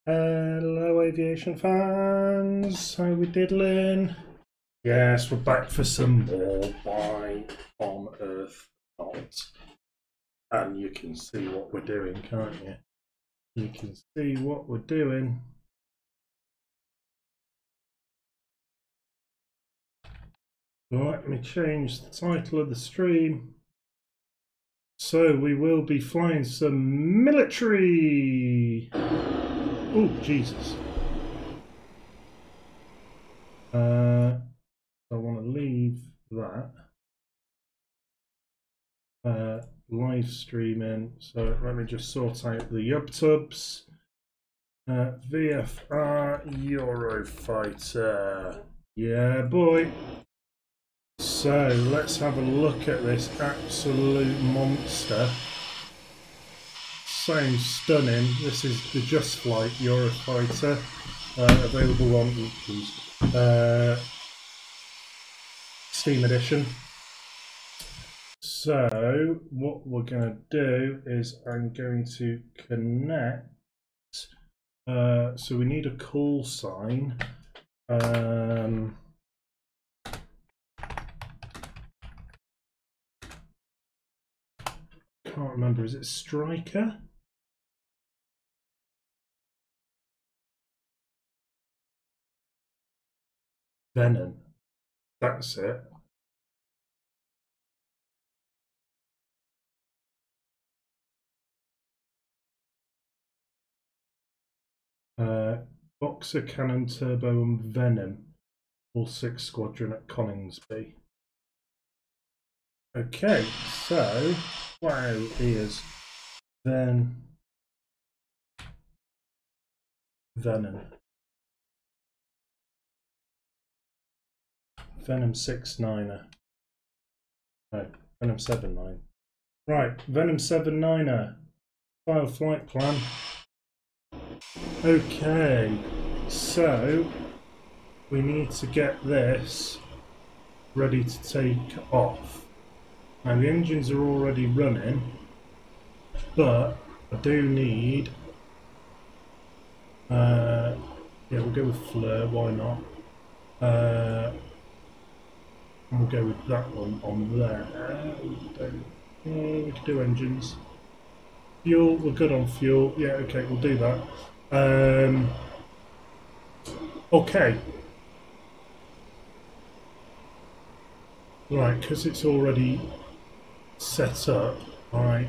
Hello aviation fans, how we diddling? Yes, we're back for some more Why on Earth Not. And you can see what we're doing, can't you? You can see what we're doing. Let me change the title of the stream. So we will be flying some military. Oh, Jesus. I want to leave that live streaming. So let me just sort out the YubTubs. VFR Eurofighter. Yeah, boy. So let's have a look at this absolute monster. Sounds stunning. This is the Just Flight Eurofighter, available on Steam Edition. So what we're going to do is I'm going to connect. So we need a call sign. Can't remember. Is it Striker? Venom. That's it. Boxer, Cannon, Turbo, and Venom. All 6 Squadron at Coningsby. Okay, so wow, here's Venom. Venom 6-9er. No, Venom 7-9. Right, Venom 7-9er. File flight plan. Okay, so we need to get this ready to take off. Now the engines are already running, but I do need yeah, we'll go with Fleur, why not? We'll go with that one on there. We could do engines. Fuel, we're good on fuel. Yeah, okay, we'll do that. Okay. Right, because it's already set up, I've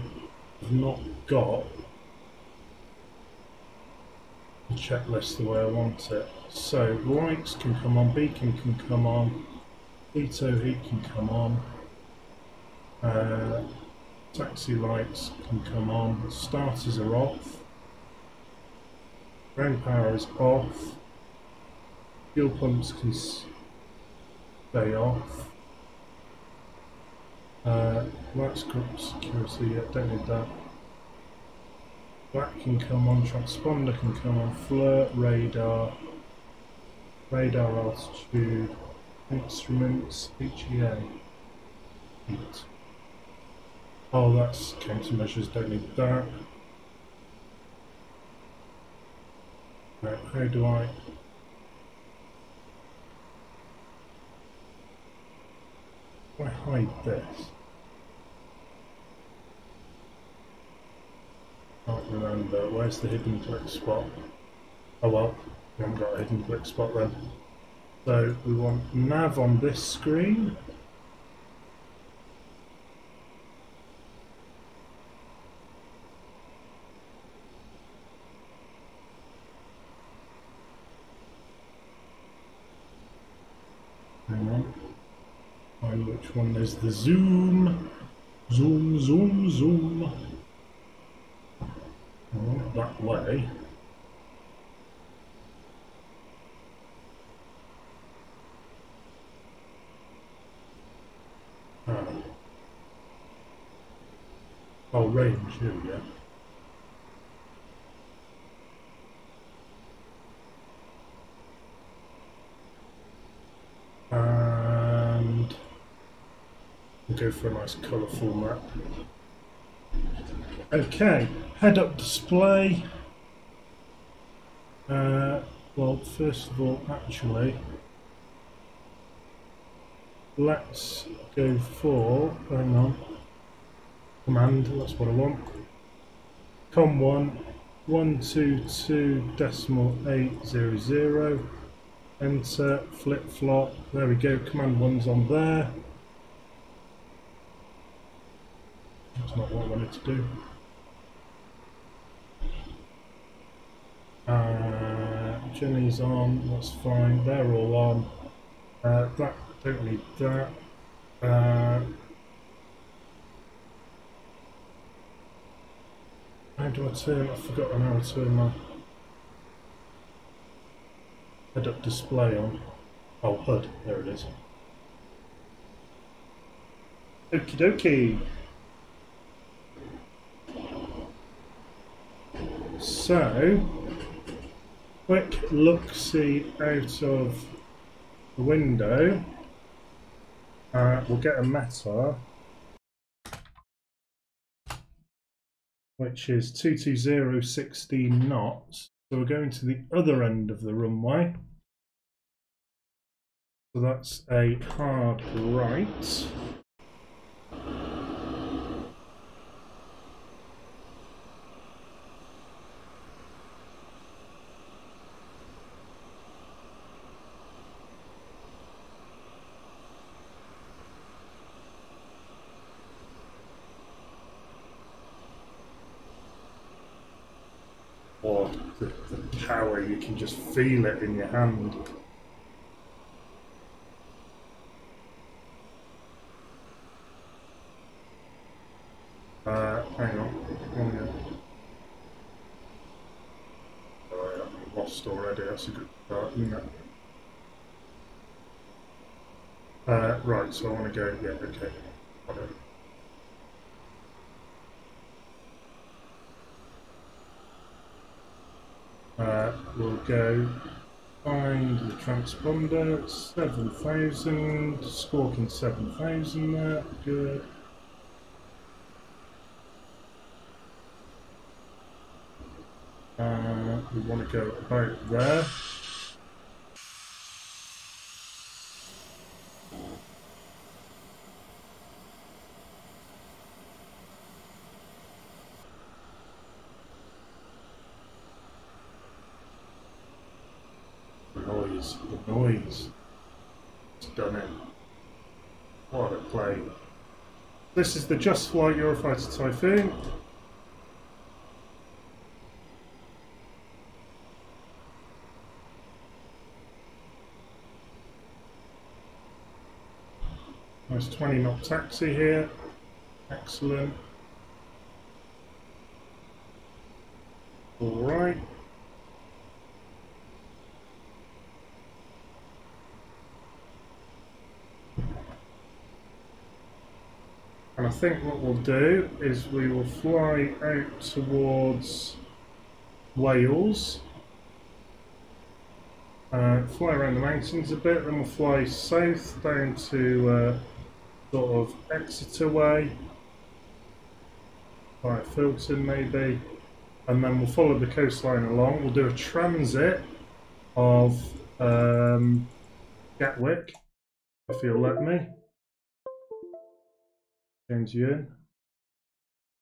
not got the checklist the way I want it. So lights can come on, beacon can come on, veto heat can come on, taxi lights can come on, starters are off, ground power is off, fuel pumps can stay off, lights group security, yeah, don't need that. Black can come on, transponder can come on, FLIR, radar altitude, instruments, HEA, heat. Oh, that's countermeasures, don't need that. Right, how do I hide this? Can't remember. Where's the hidden click spot? Oh well, we haven't got a hidden click spot then. So we want nav on this screen. Hang on. Find which one is the zoom. Zoom, zoom, zoom. Oh, that way. Oh, range, here we go. And we'll go for a nice colourful map. Okay, head-up display. Well, first of all, actually, let's go for, hang on, command, that's what I want. Com1 122.800, enter, flip flop, there we go, command 1's on there. That's not what I wanted to do. Jenny's on, that's fine, they're all on. That, don't need that. How do I turn? I've forgotten how to turn my head-up display on. Oh, HUD, there it is. Okie dokie. So, quick look-see out of the window. We'll get a METAR, which is 220 16 knots. So we're going to the other end of the runway. So that's a hard right. Or the power, you can just feel it in your hand. Hang on. Oh, I'm lost already, that's a good start, isn't it? Right, so I want to go, yeah, okay. We'll go find the transponder, 7,000, squawking 7,000 there, good. We want to go about there. The noise. Stunning. What a plane. This is the Just Flight Eurofighter Typhoon. Nice 20 knot taxi here. Excellent. Alright. And I think what we'll do is we will fly out towards Wales, fly around the mountains a bit, then we'll fly south down to sort of Exeter way, like Filton maybe, and then we'll follow the coastline along. We'll do a transit of Gatwick, if you'll let me. Change you in.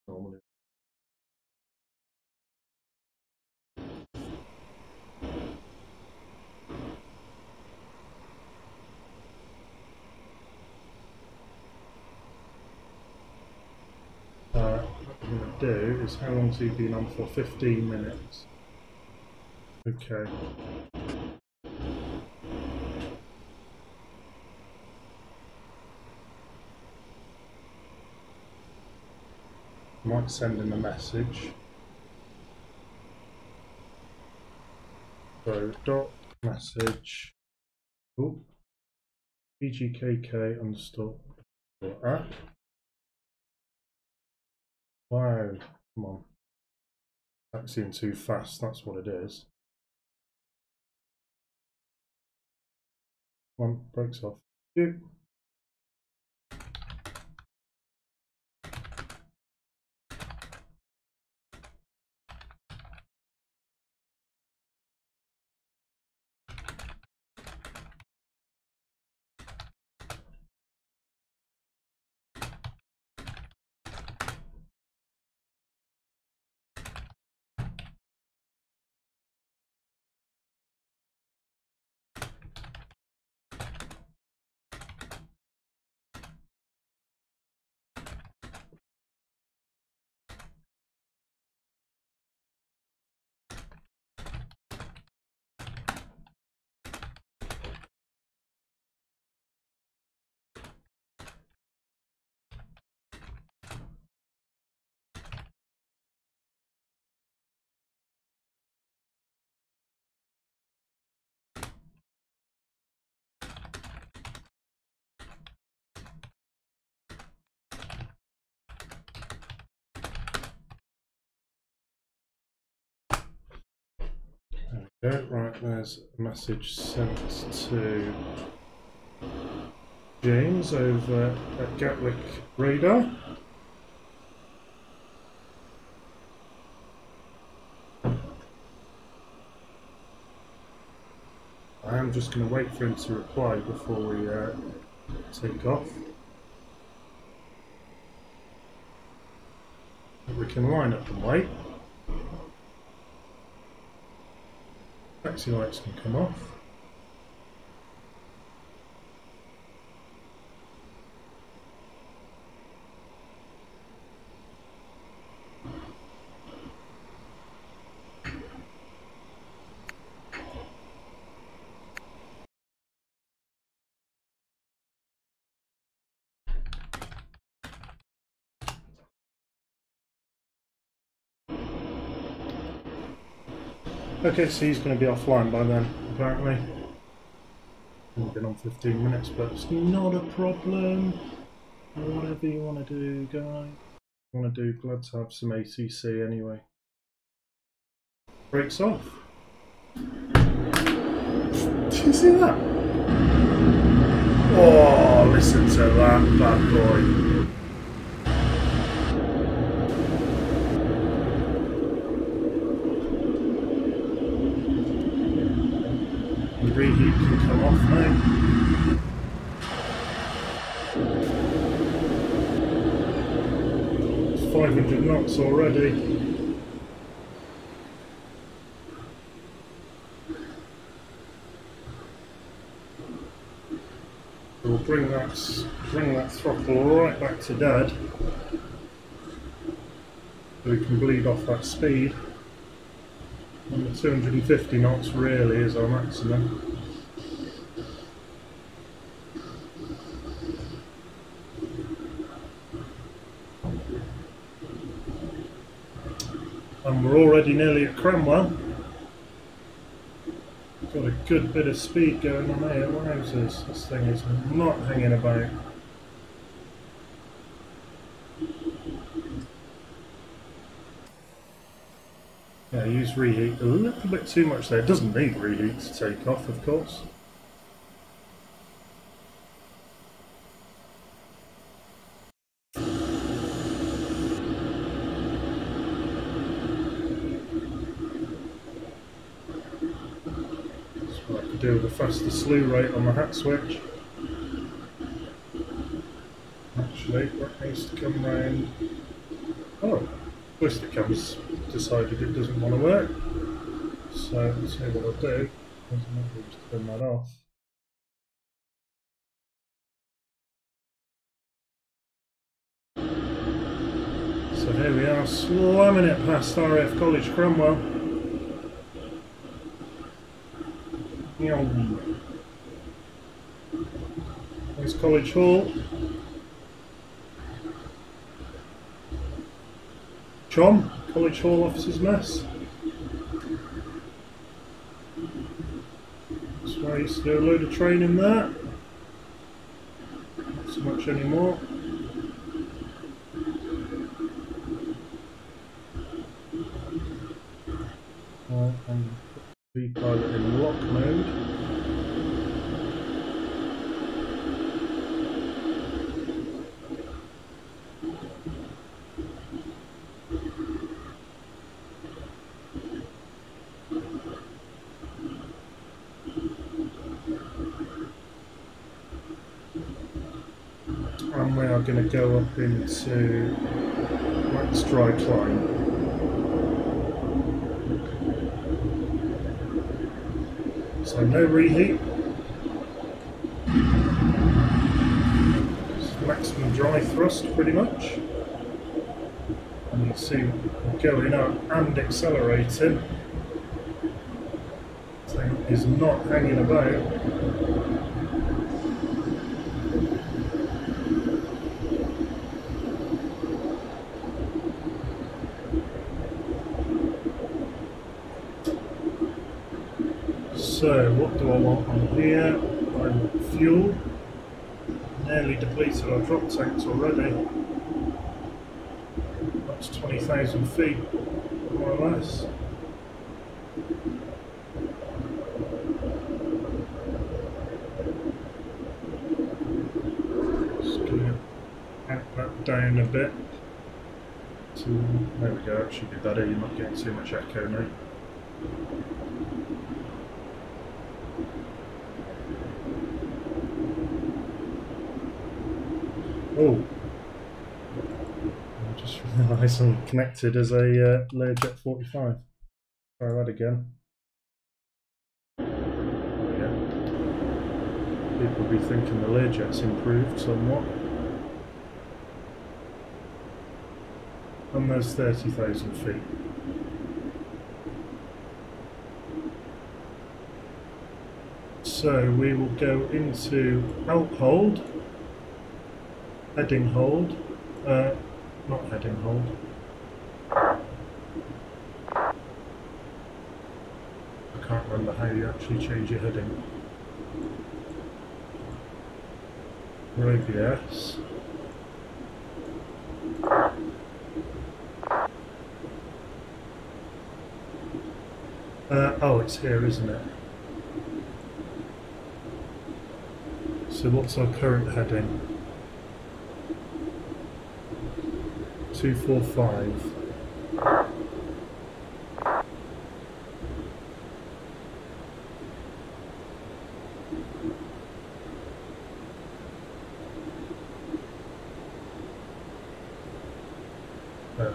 Normally. What I'm going to do is, how long has he been on for? 15 minutes. Okay. I might send him a message. So dot message. Oh, PGKK underscore app. Wow, come on. Taxiing too fast, that's what it is. Come on, brakes off. You. Yeah, right, there's a message sent to James over at Gatwick radar. I am just going to wait for him to reply before we take off. We can line up and wait. Taxi lights can come off. Okay, so he's going to be offline by then, apparently. We've been on 15 minutes, but it's not a problem. Whatever you want to do, guys. Want to do, glad to have some ACC anyway. Brakes off. Did you see that? Oh, listen to that bad boy. The reheat can come off now. It's 500 knots already. We'll bring that throttle right back to dead. So we can bleed off that speed. And the 250 knots really is our maximum. And we're already nearly at Cranwell. Got a good bit of speed going on here. Wowzers, this thing is not hanging about. Yeah, use reheat a little bit too much there. It doesn't need reheat to take off, of course. That's what I could do with a faster slew rate on the hat switch. Actually, that needs to come round. Oh, ballistic cam's decided it doesn't want to work. So let's see what I'll do. Just turn that off. So here we are, slamming it past RAF College Cromwell. There's College Hall. Chom, College Hall Officers Mess. That's where I used to do a load of training there. Not so much anymore. And put the pilot in lock mode. And we are going to go up into max dry climb. So no reheat. It's maximum dry thrust pretty much. And you can see we're going up and accelerating. This thing is not hanging about. So, what do I want on here? I want fuel. Nearly depleted our drop tanks already. That's 20,000 feet, more or less. down a bit. So, there we go, actually do better, you're not getting too much echo now. Oh! I just realised I'm connected as a Learjet 45. Try that again. People will be thinking the Learjet's improved somewhat. And there's 30,000 feet. So we will go into help hold, heading hold, not heading hold. I can't remember how you actually change your heading. ABS. Oh, it's here, isn't it? So what's our current heading? 245.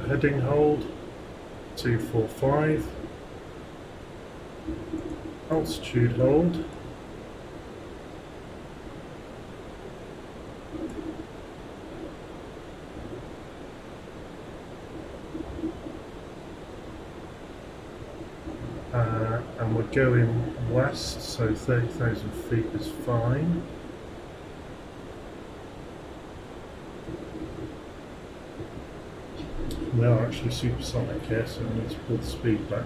Heading hold, 245. Altitude hold. And we're going west, so 30,000 feet is fine. We are actually supersonic here, so we need to pull the speed back.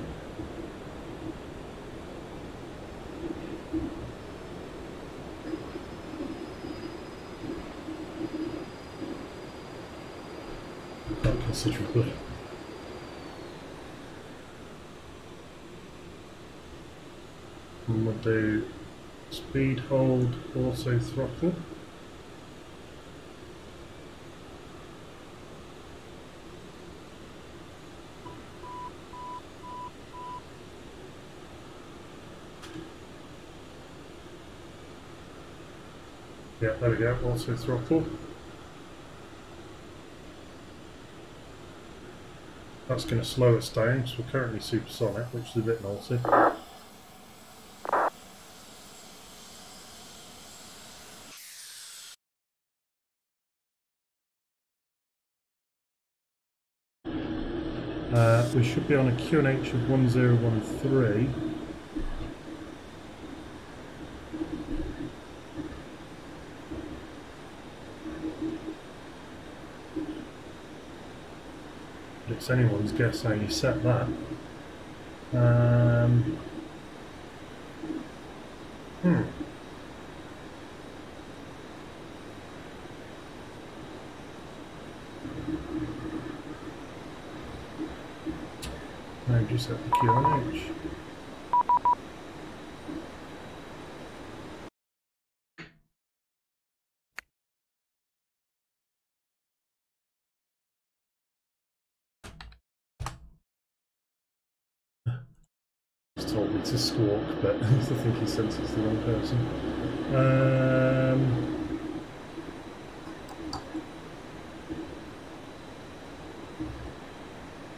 Quite considerably. And we'll do speed hold, auto throttle. Yeah, there we go, auto throttle. That's going to slow us down, because we're currently supersonic, which is a bit naughty. We should be on a QNH of 1013. But it's anyone's guess how you set that. Now just set the QNH. He's told me to squawk, but I think he senses it's the wrong person.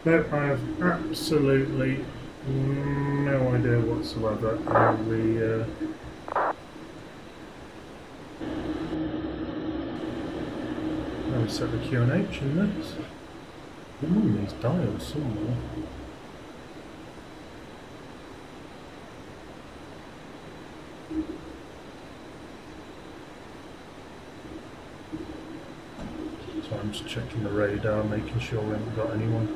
No, I have absolutely no idea whatsoever how we set the QNH in this. These dials somewhere. So I'm just checking the radar, making sure we haven't got anyone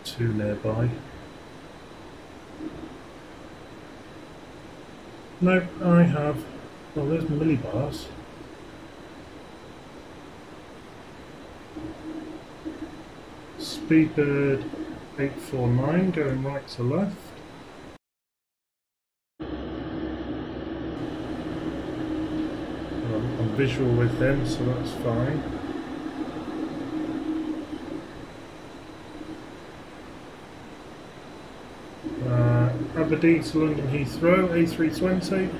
too nearby. No, I have. Well, there's millibars. Speedbird 849 going right to left. I'm visual with him, so that's fine. Aberdeen to London Heathrow, A320.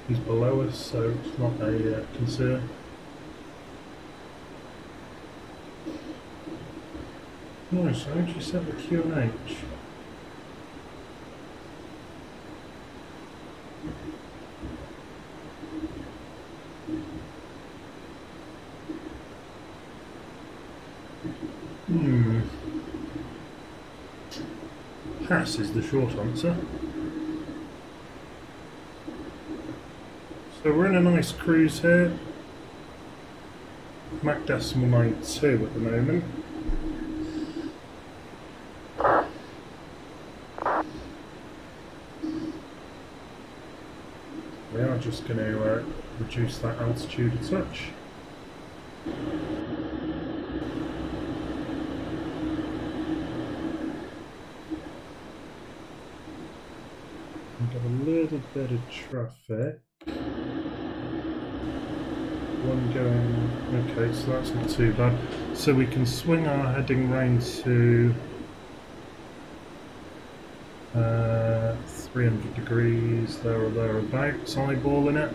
He's below us, so it's not a concern. Nice, how did you set the QNH? Pass is the short answer. So we're in a nice cruise here. Mach decimal 92 at the moment. We are just going to reduce that altitude a touch. We've got a little bit of traffic. One going, okay, so that's not too bad. So we can swing our heading round to 300 degrees, there or thereabouts, eyeballing it.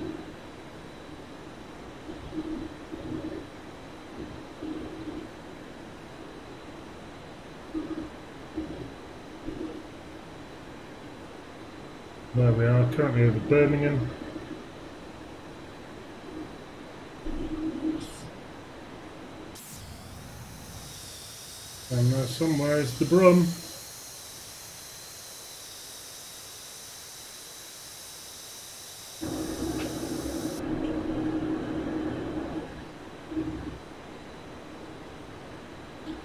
There we are, currently over Birmingham. And there somewhere is the Brum.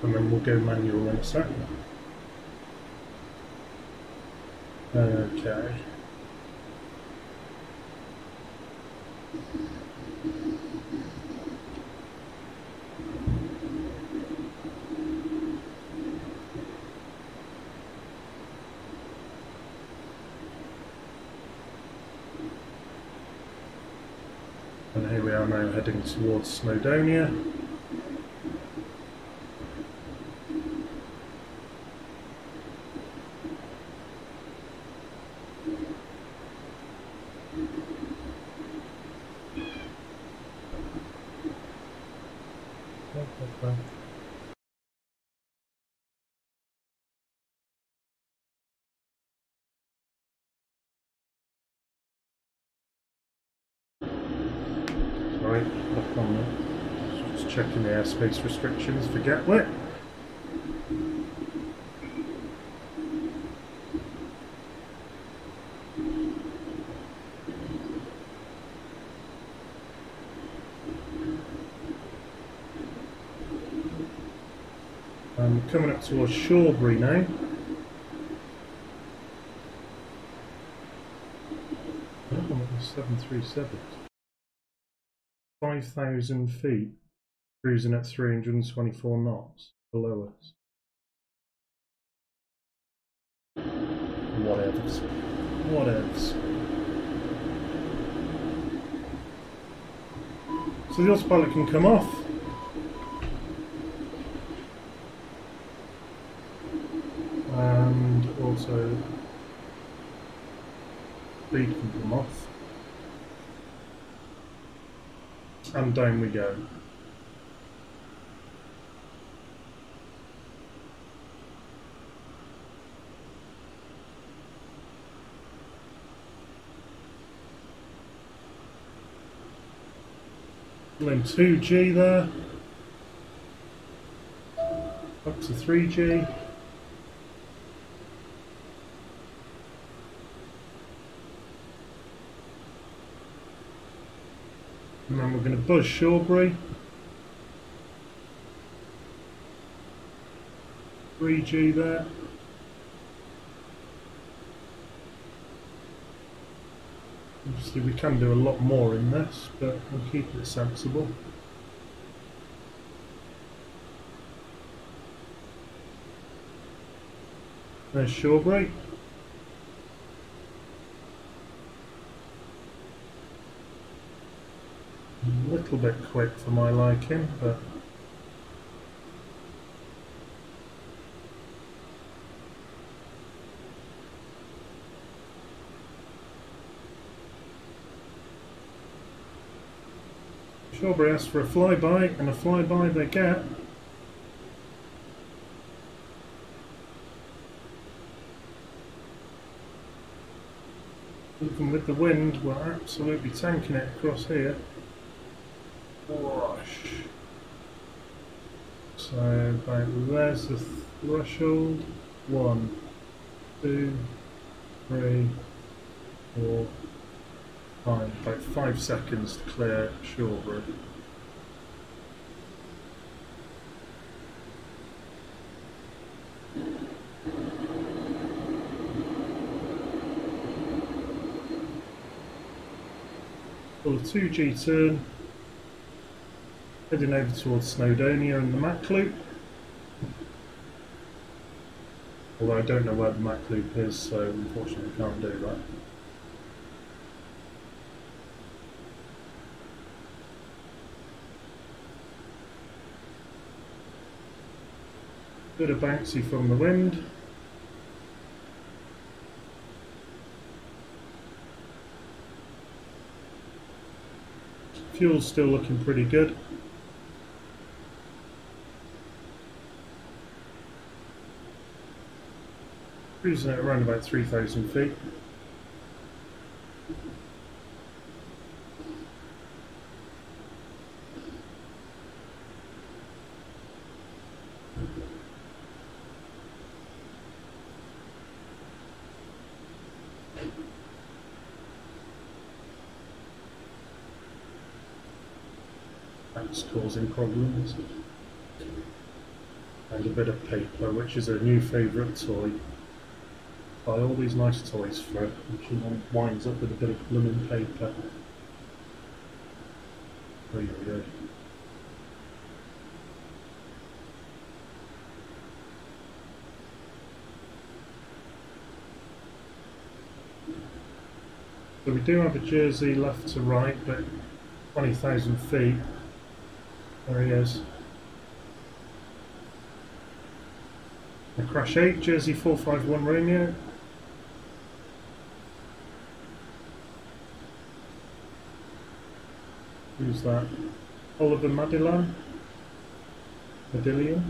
And then we'll go manual in a second. Okay. And here we are now heading towards Snowdonia. Sorry, back on there. Just checking the airspace restrictions for Gatwick. I'm coming up towards Shawbury now. Oh, 737. 5,000 feet, cruising at 324 knots below us. Whatevs. Whatevs. So the autopilot can come off. And also speed can come off. And down we go. Then 2G there. Up to 3G. And then we're going to buzz Shawbury. 3G there. Obviously we can do a lot more in this, but we'll keep it sensible. There's Shawbury. A little bit quick for my liking, but Shawbury asked for a flyby, and a flyby they get. Even with the wind, we're absolutely tanking it across here. Whoosh. So there's the threshold. 1, 2, 3, 4, 5. About 5 seconds to clear Shawbury. For the 2G turn, heading over towards Snowdonia and the Mac Loop. Although I don't know where the Mac Loop is, so unfortunately I can't do that. Bit of bouncy from the wind. Fuel's still looking pretty good. Cruising at around about 3,000 feet. That's causing problems. And a bit of paper, which is a new favourite toy. Buy all these nice toys for it, which winds up with a bit of blooming paper. There you go. So we do have a jersey left to right, but 20,000 feet. There he is. The Crash 8, Jersey 451 Romeo. Who's that? Oliver Madillan? Madillion?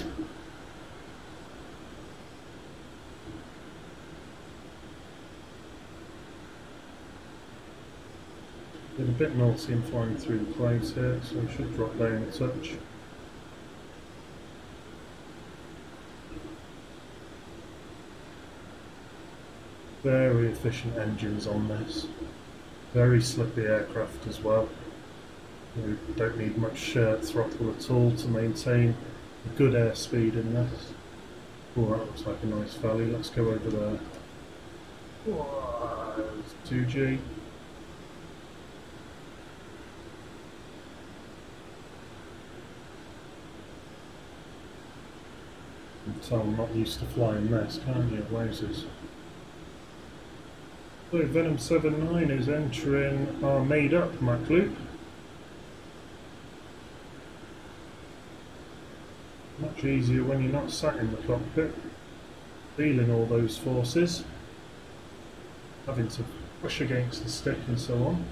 Been a bit naughty and flying through the clouds here, so we should drop down a touch. Very efficient engines on this. Very slippy aircraft as well. We don't need much throttle at all to maintain a good airspeed in this. Oh, that looks like a nice valley. Let's go over there. Whoa, 2G. You can tell I'm not used to flying this, can't you? Wowzers. So Venom 79 is entering our made-up Mac Loop. Much easier when you're not sat in the cockpit, feeling all those forces, having to push against the stick and so on.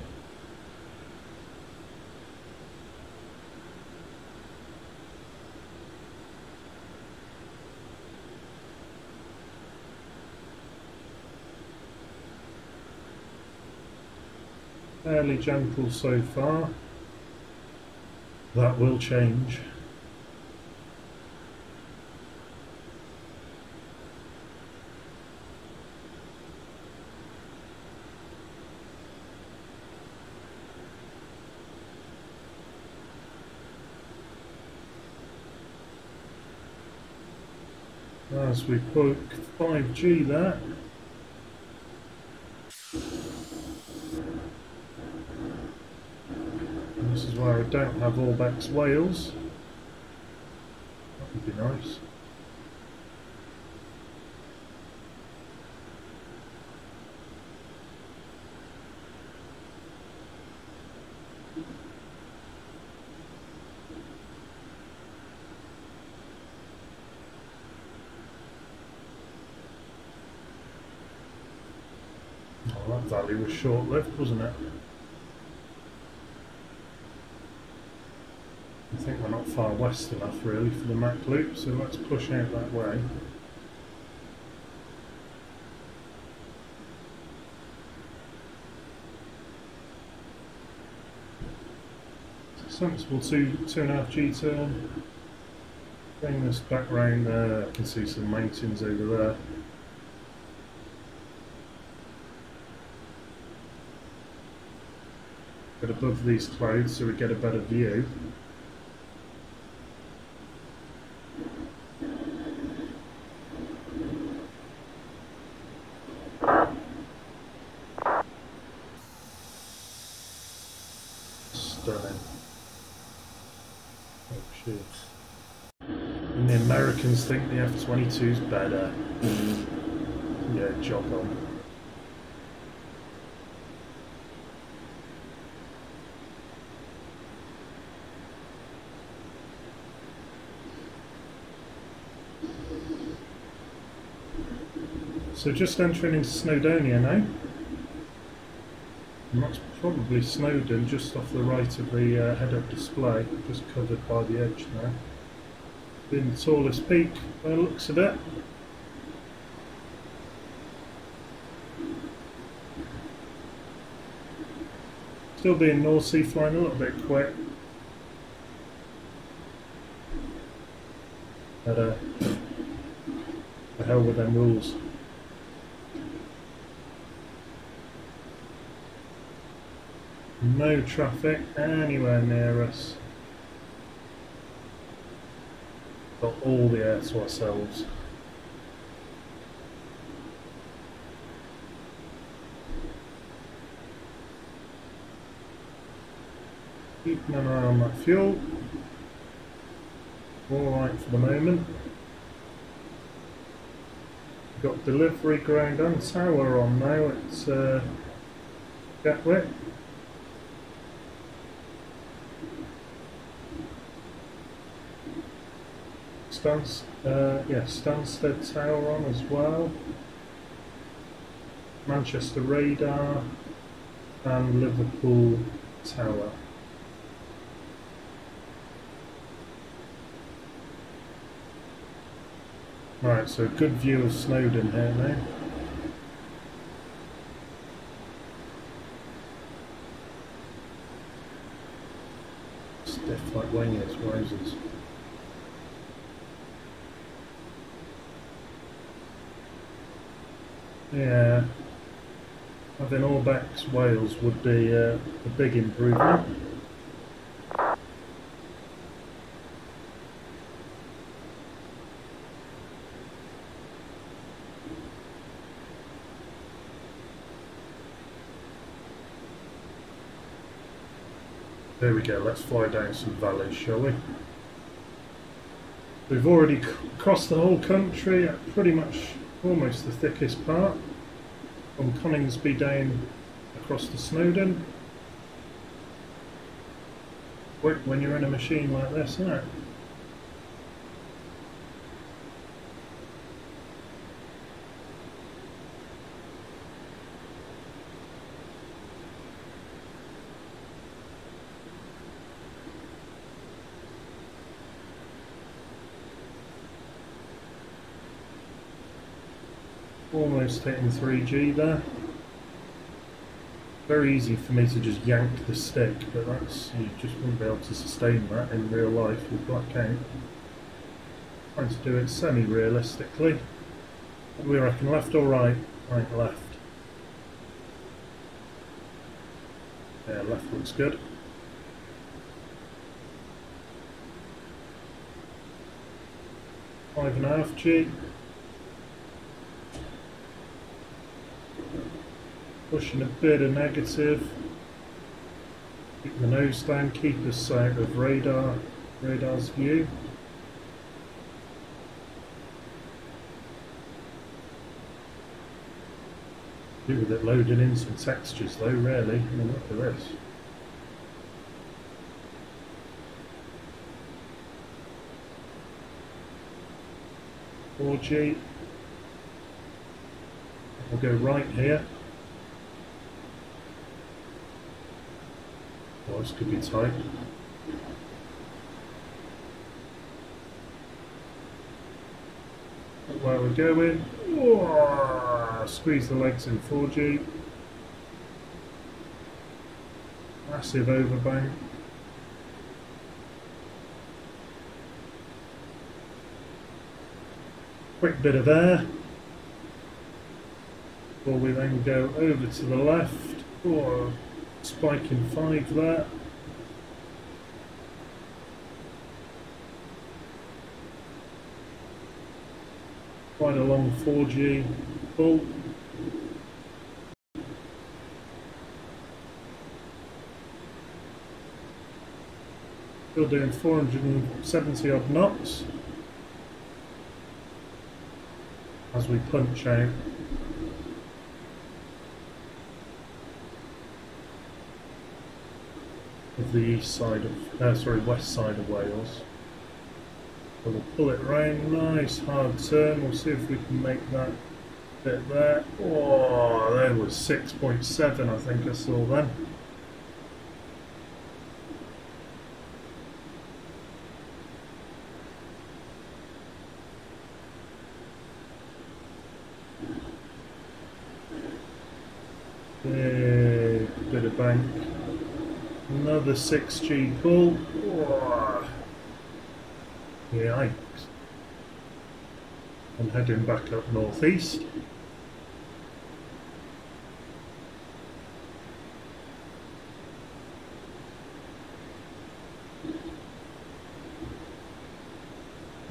Fairly gentle so far. That will change. As we poke 5G there. And this is where I don't have Orbex Wales. That would be nice. Well, that valley was short-lived, wasn't it? I think we're not far west enough really for the Mac loop, so let's push out that way. Sensible 2.5 G turn. Bring this back round there. I can see some mountains over there. Get above these clouds so we get a better view. Stunning. Oh shit. And the Americans think the F-22's better. Yeah, jog on. So just entering into Snowdonia now. And that's probably Snowdon just off the right of the head-up display, just covered by the edge now. Being the tallest peak by the looks of it. Still being North Sea, flying a little bit quick. But the hell with them rules. No traffic anywhere near us. Got all the air to ourselves. Keeping an eye on that fuel. Alright for the moment. We've got delivery ground and tower on now at Gatwick. Stansted Tower on as well. Manchester Radar and Liverpool Tower. Right, so good view of Snowdon here now. Stiff like wingers, roses. Yeah, having Orbex Wales would be a big improvement. There we go, let's fly down some valleys, shall we? We've already crossed the whole country at pretty much almost the thickest part, from Coningsby down across to Snowdon. Quick when you're in a machine like this, isn't it? Almost hitting 3G there. Very easy for me to just yank the stick, but that's, you just wouldn't be able to sustain that in real life with black out. Trying to do it semi-realistically. What do we reckon, left or right? Right, left. Yeah, left looks good. 5.5 G. Pushing a bit of negative. Keep the nose down, keep us out of radar's view. Do with it loading in some textures though, really. I mean, look at this. We'll go right here. Oh, this could be tight. Where we're going. Whoa, squeeze the legs in 4G. Massive overbank. Quick bit of air. Before we then go over to the left. Oh, spike in 5 there. Quite a long 4G pull. Still doing 470 odd knots as we punch out. Of the east side of, west side of Wales. So we'll pull it round, nice hard turn. We'll see if we can make that bit there. Oh, there was 6.7 I think I saw then. Bit of bank. Another 6G pull. Oh. Yikes. I'm heading back up northeast.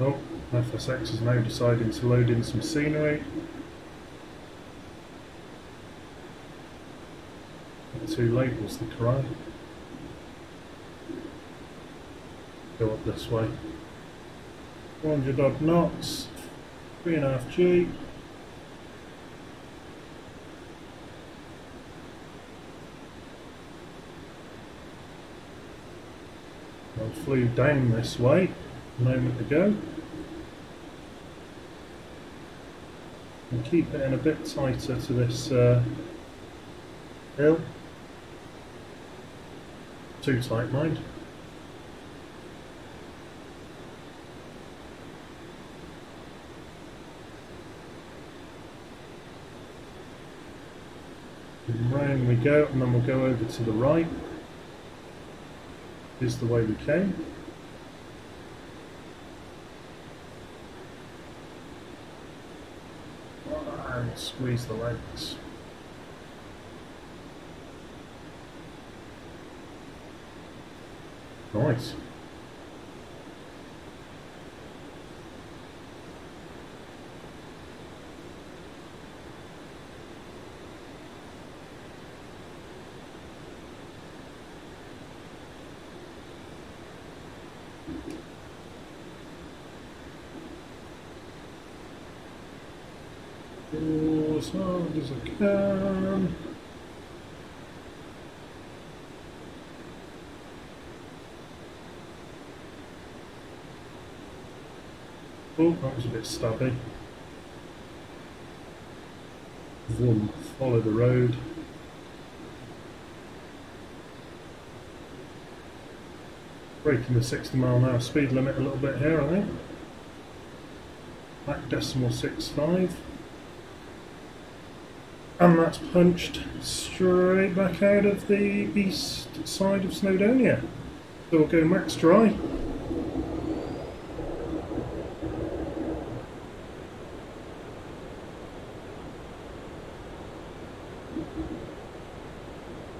Oh, FSX is now deciding to load in some scenery. Too late was the cry. Go up this way. 400 odd knots, 3.5G. I flew down this way a moment ago. And keep it in a bit tighter to this hill. Too tight, mind. And round we go, and then we'll go over to the right. Is the way we came. And squeeze the legs. Nice. Go as hard as I can. Oh, that was a bit stabby. Vroom, follow the road. Breaking the 60-mile-an-hour speed limit a little bit here, I think. Back decimal 6.5. And that's punched straight back out of the east side of Snowdonia. So we'll go max dry.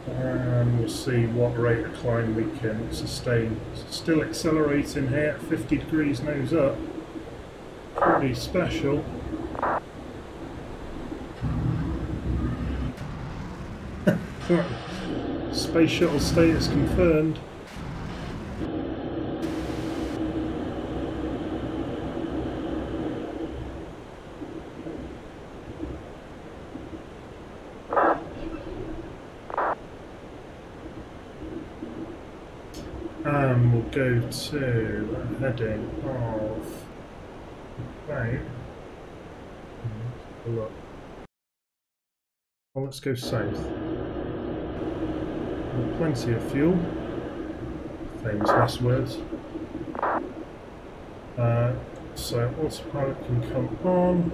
And we'll see what rate of climb we can sustain. Still accelerating here, 50 degrees nose up. Pretty special. Space shuttle status confirmed. And we'll go to a heading of about. Look. Well, let's go south. Plenty of fuel. famous last words. So autopilot can come on.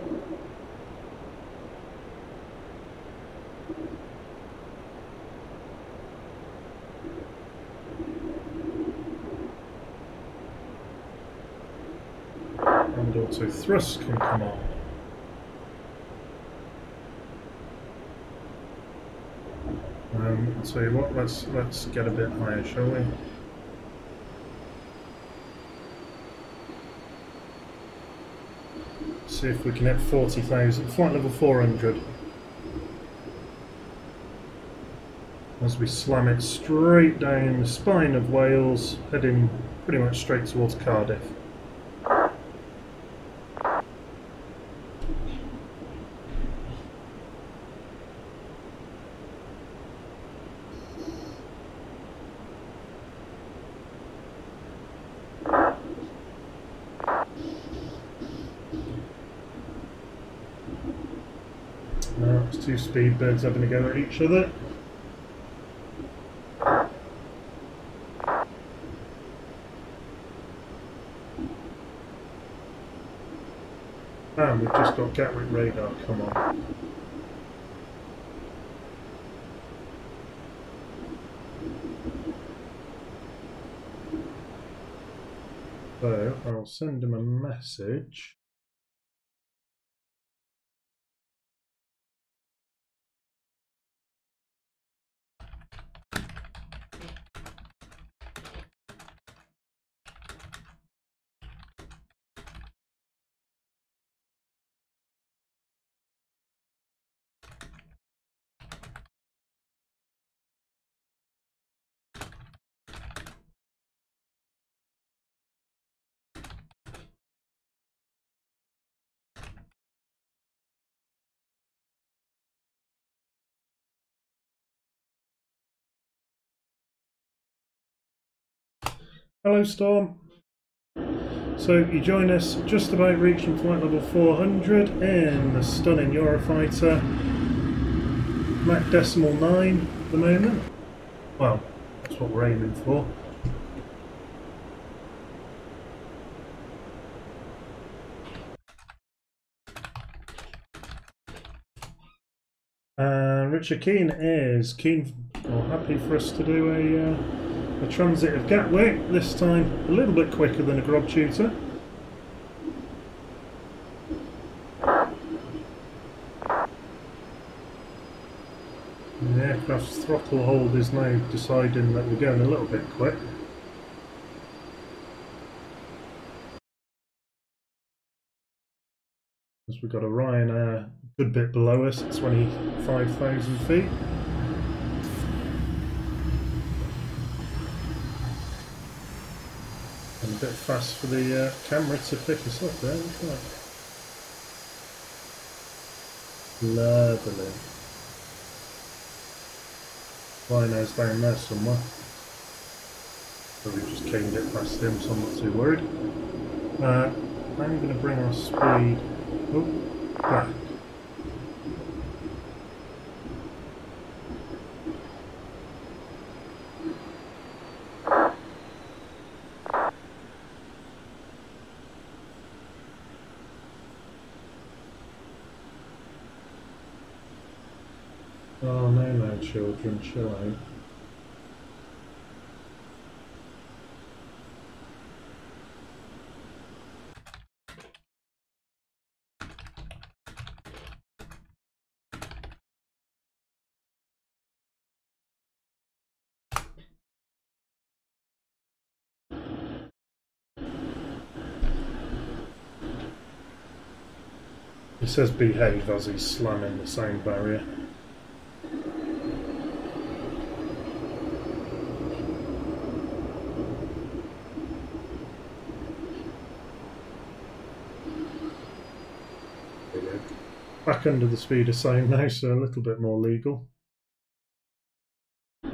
And auto thrust can come on. I'll tell you what, let's get a bit higher, shall we? See if we can hit 40,000, flight level 400. As we slam it straight down the spine of Wales, heading pretty much straight towards Cardiff. Now it's two speedbirds having a go at each other. And we've just got Gatwick radar, come on. So I'll send him a message. Hello Storm. So you join us just about reaching flight level 400 in the stunning Eurofighter. Mach decimal 9 at the moment. Well, that's what we're aiming for. Richard Keane is happy for us to do a transit of Gatwick, this time a little bit quicker than a Grob Tutor. The aircraft's throttle hold is now deciding that we're going a little bit quick. As we've got a Ryanair a good bit below us at 25,000 feet. And a bit fast for the camera to pick us up there, isn't it? Lovely. Ryanair's down there somewhere. So we just caned it past him, so I'm not too worried. I'm going to bring our speed back. Oh no, children, chill out. He says behave as he's slamming the sound barrier. Back under the speed of sound now, so a little bit more legal. That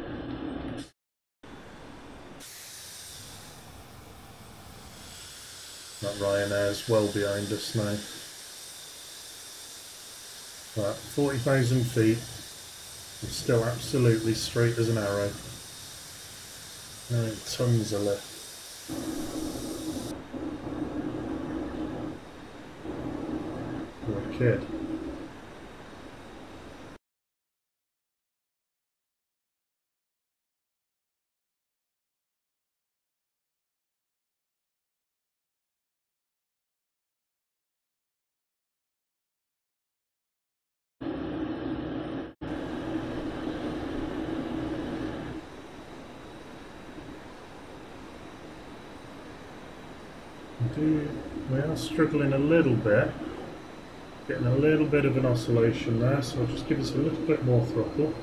Ryanair's well behind us now. At 40,000 feet, and still absolutely straight as an arrow. Tons of lift. Wicked. We are struggling a little bit, getting a little bit of an oscillation there, so I'll just give us a little bit more throttle.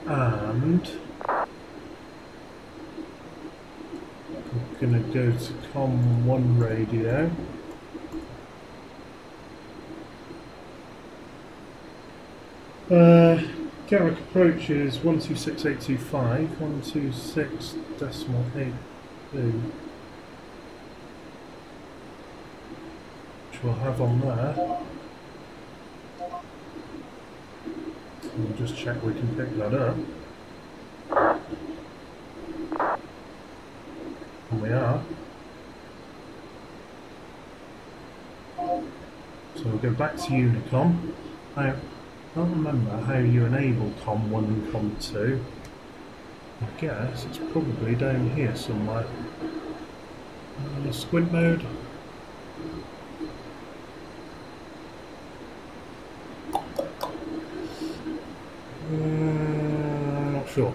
And I'm going to go to COM1 radio. Gatwick approach is 126.825, 126.82, which we'll have on there. We'll just check we can pick that up. And we are. So we'll go back to Unicom. Now, I can't remember how you enable COM1 and COM2. I guess it's probably down here somewhere. Squint mode. Not sure.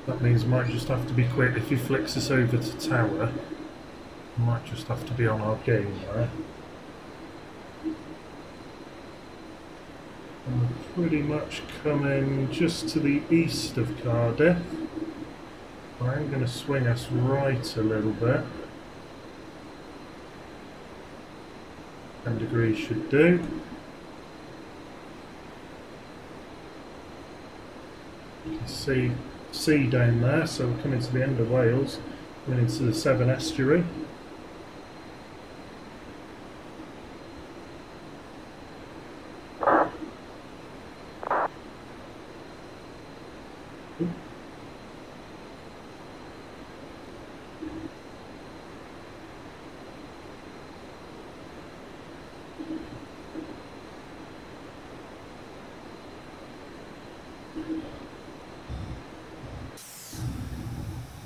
That means it might just have to be quick. If he flicks us over to tower, it might just have to be on our game there. And we're pretty much coming just to the east of Cardiff. I'm going to swing us right a little bit. 10 degrees should do. You can see sea down there, so we're coming to the end of Wales, coming into the Severn estuary.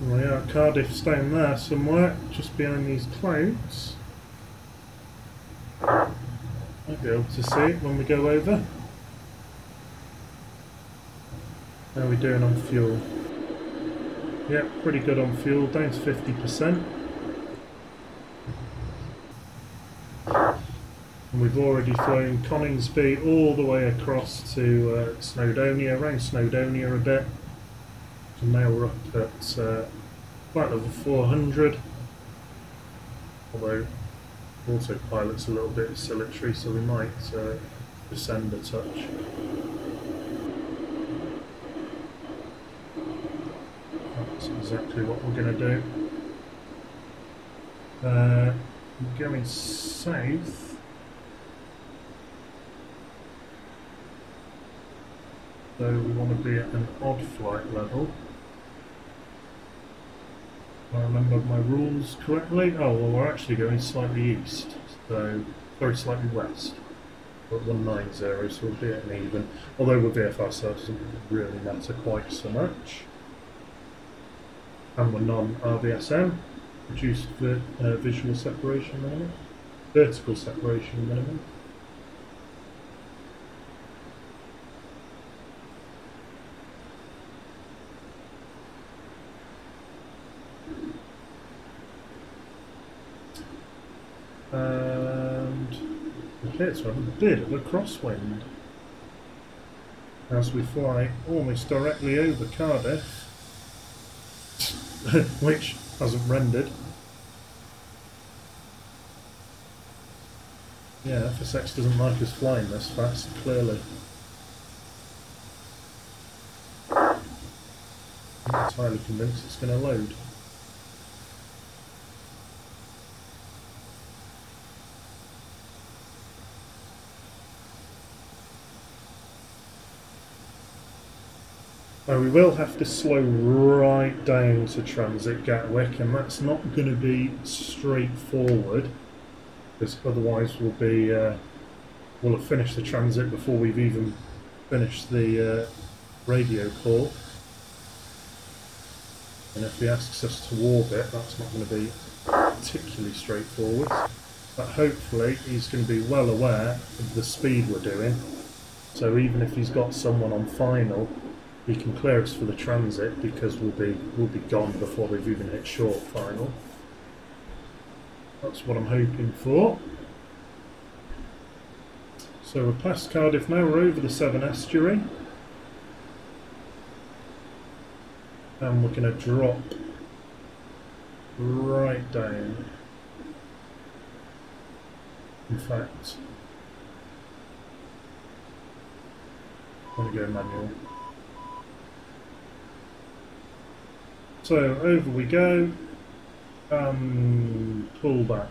Well, yeah, Cardiff's down there somewhere, just behind these clouds. I'll be able to see it when we go over. How are we doing on fuel? Yeah, pretty good on fuel, down to 50%. And we've already flown Coningsby all the way across to Snowdonia, around Snowdonia a bit. So now we're up at flight level 400, although autopilot's a little bit oscillatory, so we might descend a touch. That's exactly what we're going to do. We're going south. So we want to be at an odd flight level. If I remember my rules correctly. Oh, well, we're actually going slightly east, so very slightly west. We're at 190, so we'll be at an even. Although with VFR, so it doesn't really matter quite so much. And we're non-RVSM, reduced visual separation minimum, vertical separation minimum. And okay, so I have a bit of a crosswind as we fly almost directly over Cardiff, which hasn't rendered. Yeah, FSX doesn't like us flying this fast, clearly. entirely convinced it's going to load. Now we will have to slow right down to transit Gatwick, and that's not going to be straightforward, because otherwise we'll have finished the transit before we've even finished the radio call. And if he asks us to orbit, that's not going to be particularly straightforward. But hopefully he's going to be well aware of the speed we're doing. So even if he's got someone on final, he can clear us for the transit, because we'll be gone before we've even hit short final. That's what I'm hoping for. So we're past Cardiff now, we're over the Severn Estuary. And we're going to drop right down. In fact, I'm going to go manual. So over we go, pull back.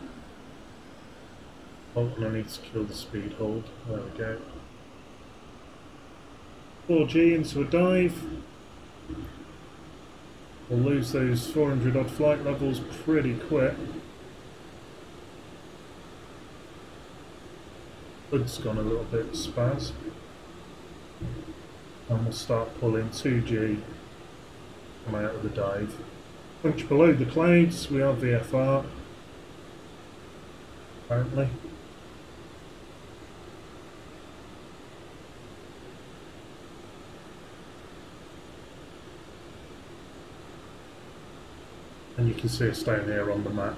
Oh, and I need to kill the speed hold. There we go. 4G into a dive. We'll lose those 400 odd flight levels pretty quick. Hood's gone a little bit spaz. And we'll start pulling 2G. Come out of the dive. Punch below the clouds, we are VFR. Apparently. And you can see us down here on the map.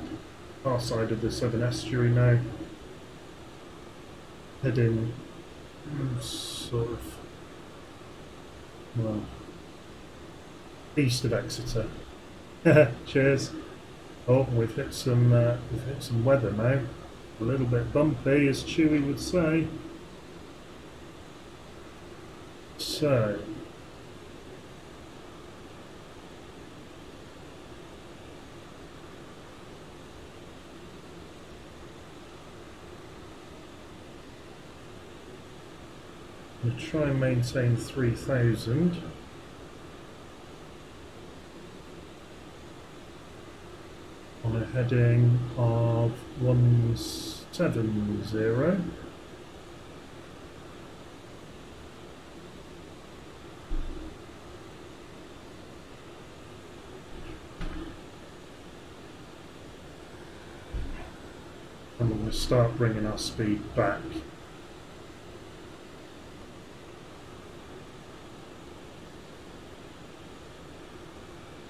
Our side of the Severn Estuary now. Heading sort of, well, east of Exeter. Cheers. Oh, we've hit some weather now. A little bit bumpy, as Chewy would say. So we'll try and maintain 3,000. On a heading of 170. And we're going to start bringing our speed back.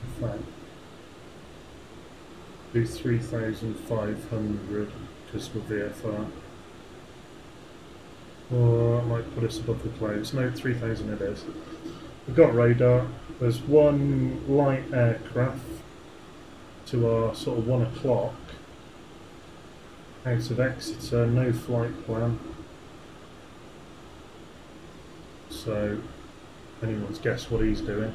In fact, do 3,500 because we're VFR. Or it might put us above the clouds. No, 3,000 it is. We've got radar. There's one light aircraft to our sort of 1 o'clock out of Exeter, no flight plan. So anyone's guess what he's doing.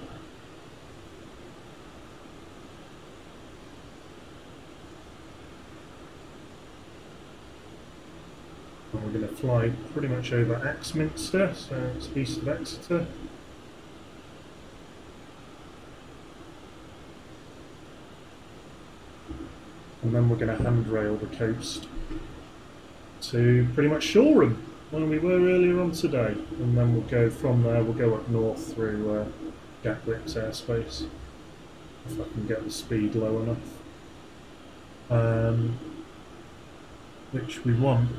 And we're going to fly pretty much over Axminster, so it's east of Exeter. And then we're going to handrail the coast to pretty much Shoreham, where we were earlier on today. And then we'll go from there, we'll go up north through Gatwick's airspace, if I can get the speed low enough. Which we want.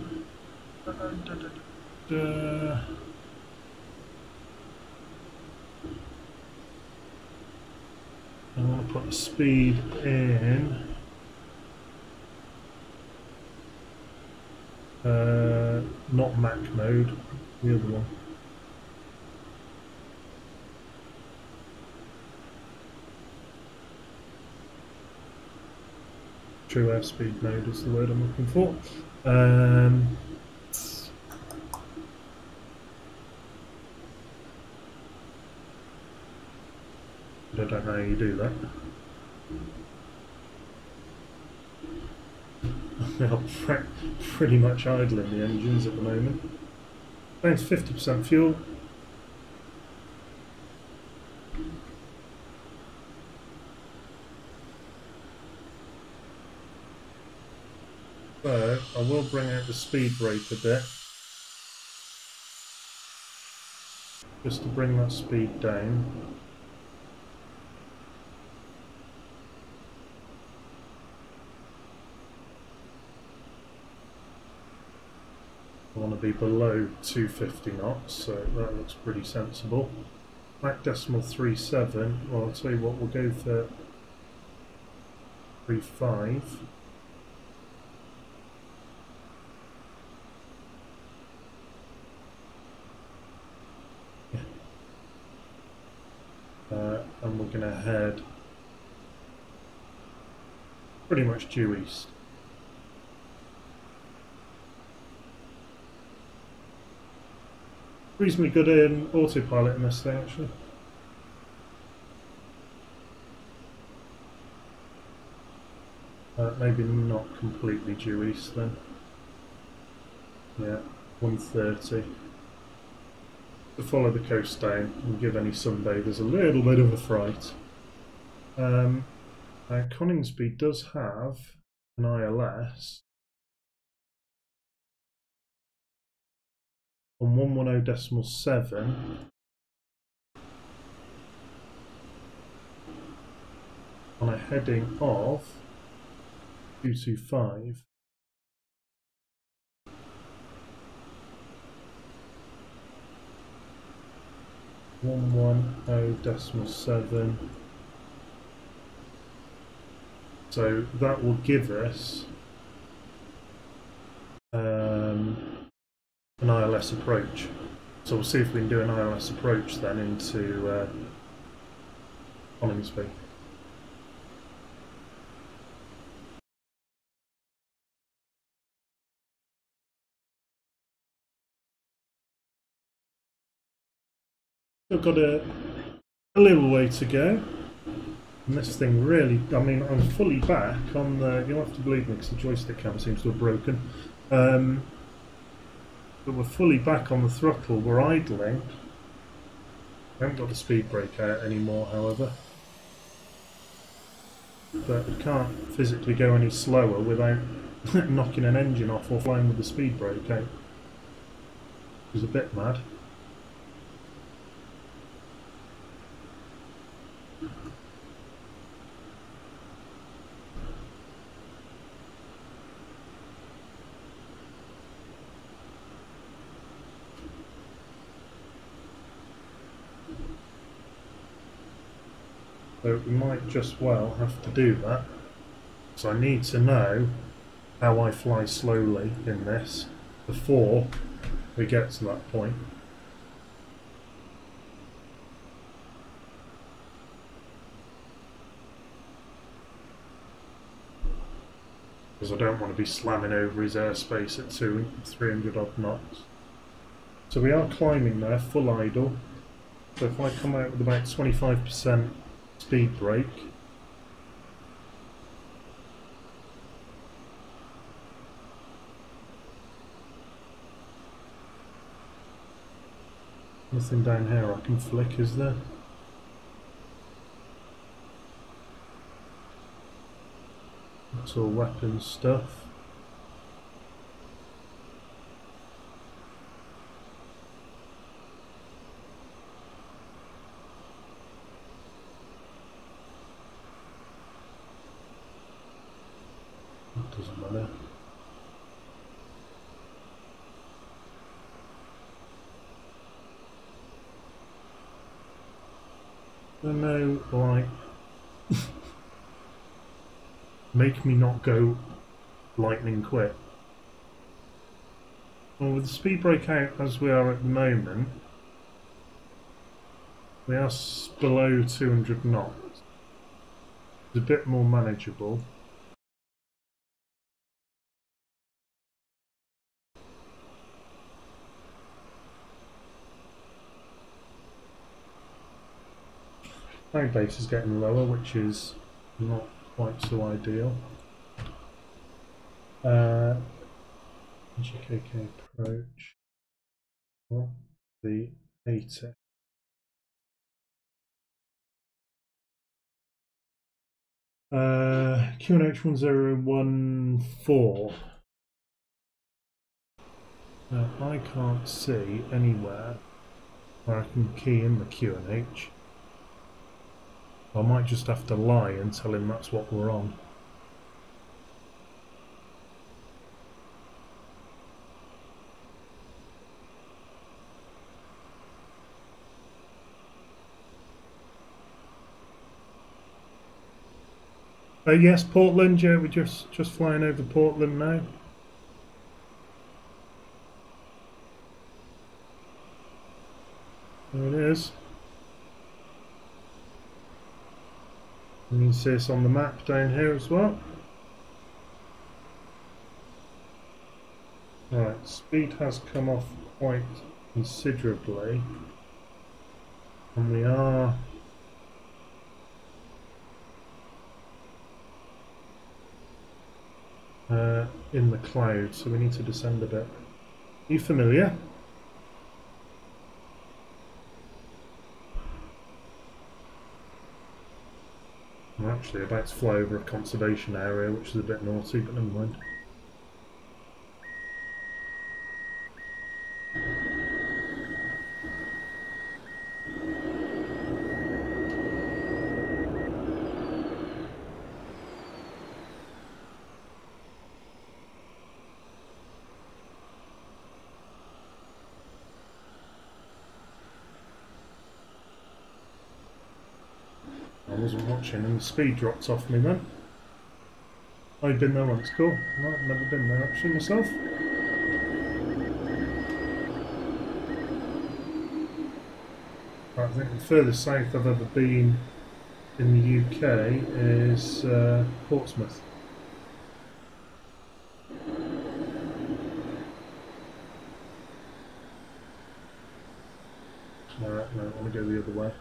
And I'll put the speed in. Not Mac mode, the other one. True airspeed mode is the word I'm looking for. but I don't know how you do that. They are pretty much idling the engines at the moment. Down to 50% fuel. So I will bring out the speed brake a bit, just to bring that speed down. I want to be below 250 knots, so that looks pretty sensible. Mach decimal 3.7, well I'll tell you what, we'll go for 3.5. And we're going to head pretty much due east. Reasonably good in autopilot in this thing actually. Maybe not completely due east then. Yeah, 130. To follow the coast down and give any sunbathers a little bit of a fright. Coningsby does have an ILS on 110.7 on a heading of 225. .7. So that will give us an ILS approach. So we'll see if we can do an ILS approach then into Coningsby. Still got a little way to go. And this thing really, I mean, I'm fully back on the, you'll have to believe me because the joystick cam seems to have broken. But we're fully back on the throttle, we're idling. I haven't got the speed brake out anymore, however. But we can't physically go any slower without knocking an engine off or flying with the speed brake out. Which is a bit mad. So we might just well have to do that. So I need to know how I fly slowly in this before we get to that point. Because I don't want to be slamming over his airspace at 300 odd knots. So we are climbing there, full idle. So if I come out with about 25% speed brake, nothing down here I can flick, is there? That's all weapons stuff. Doesn't matter. I know, like, make me not go lightning quick. Well, with the speed brake out as we are at the moment, we are below 200 knots. It's a bit more manageable. Flag base is getting lower, which is not quite so ideal. GKK approach. Well, the 80. QNH 1014. I can't see anywhere where I can key in the QNH. I might just have to lie and tell him that's what we're on. Yes, Portland, yeah, we're just flying over Portland now. There it is. And you can see us on the map down here as well. Right, speed has come off quite considerably. And we are in the cloud, so we need to descend a bit. Are you familiar? We're actually about to fly over a conservation area, which is a bit naughty, but never mind. I wasn't watching and the speed dropped off me then. I've been there once, cool. No, I've never been there actually myself. I think the furthest south I've ever been in the UK is Portsmouth. Alright, no, I want to go the other way.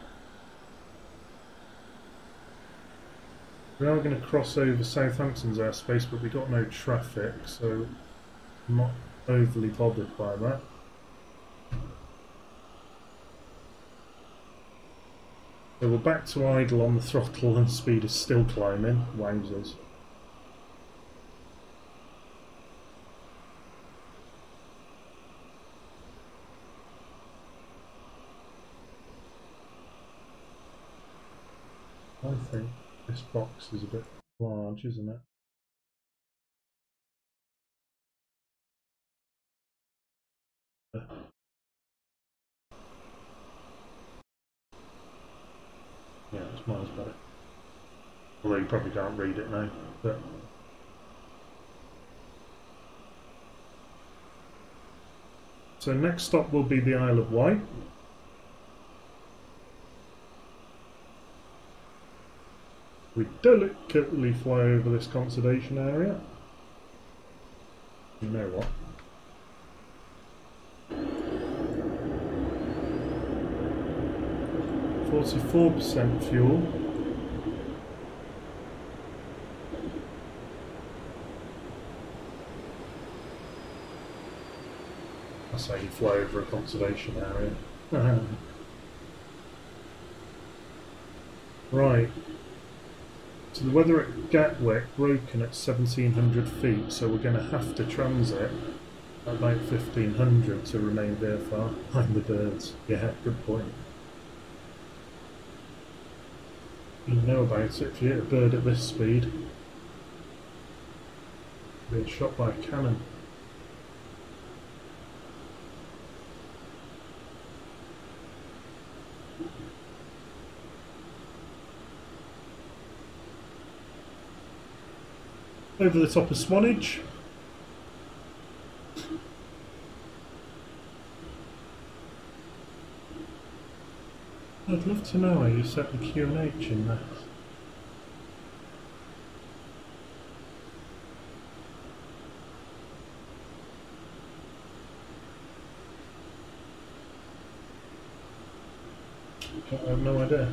We are going to cross over Southampton's airspace, but we've got no traffic, so I'm not overly bothered by that. So we're back to idle on the throttle and speed is still climbing. Wowzers. I think this box is a bit large, isn't it? Yeah, it's miles better. Although you probably can't read it now, but so next stop will be the Isle of Wight. We delicately fly over this conservation area. You know what? 44% fuel. That's how you fly over a conservation area. Right. So the weather at Gatwick broken at 1700 feet, so we're going to have to transit at about 1500 to remain VFR behind the birds. Yeah, good point. You know about it if you hit a bird at this speed. Being shot by a cannon. Over the top of Swanage. I'd love to know how you set the QNH in that. I have no idea.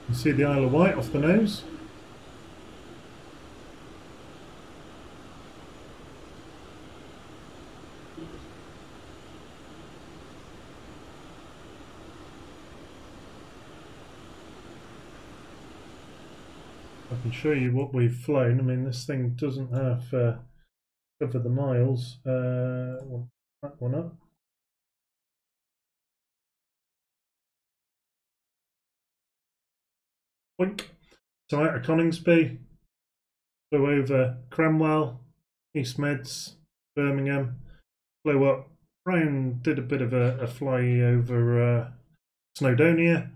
You see the Isle of Wight off the nose? I can show you what we've flown. I mean, this thing doesn't have cover the miles. That one up. Boink. So out of Coningsby, flew over Cranwell, East Mids, Birmingham, flew up, round, did a bit of a fly over Snowdonia,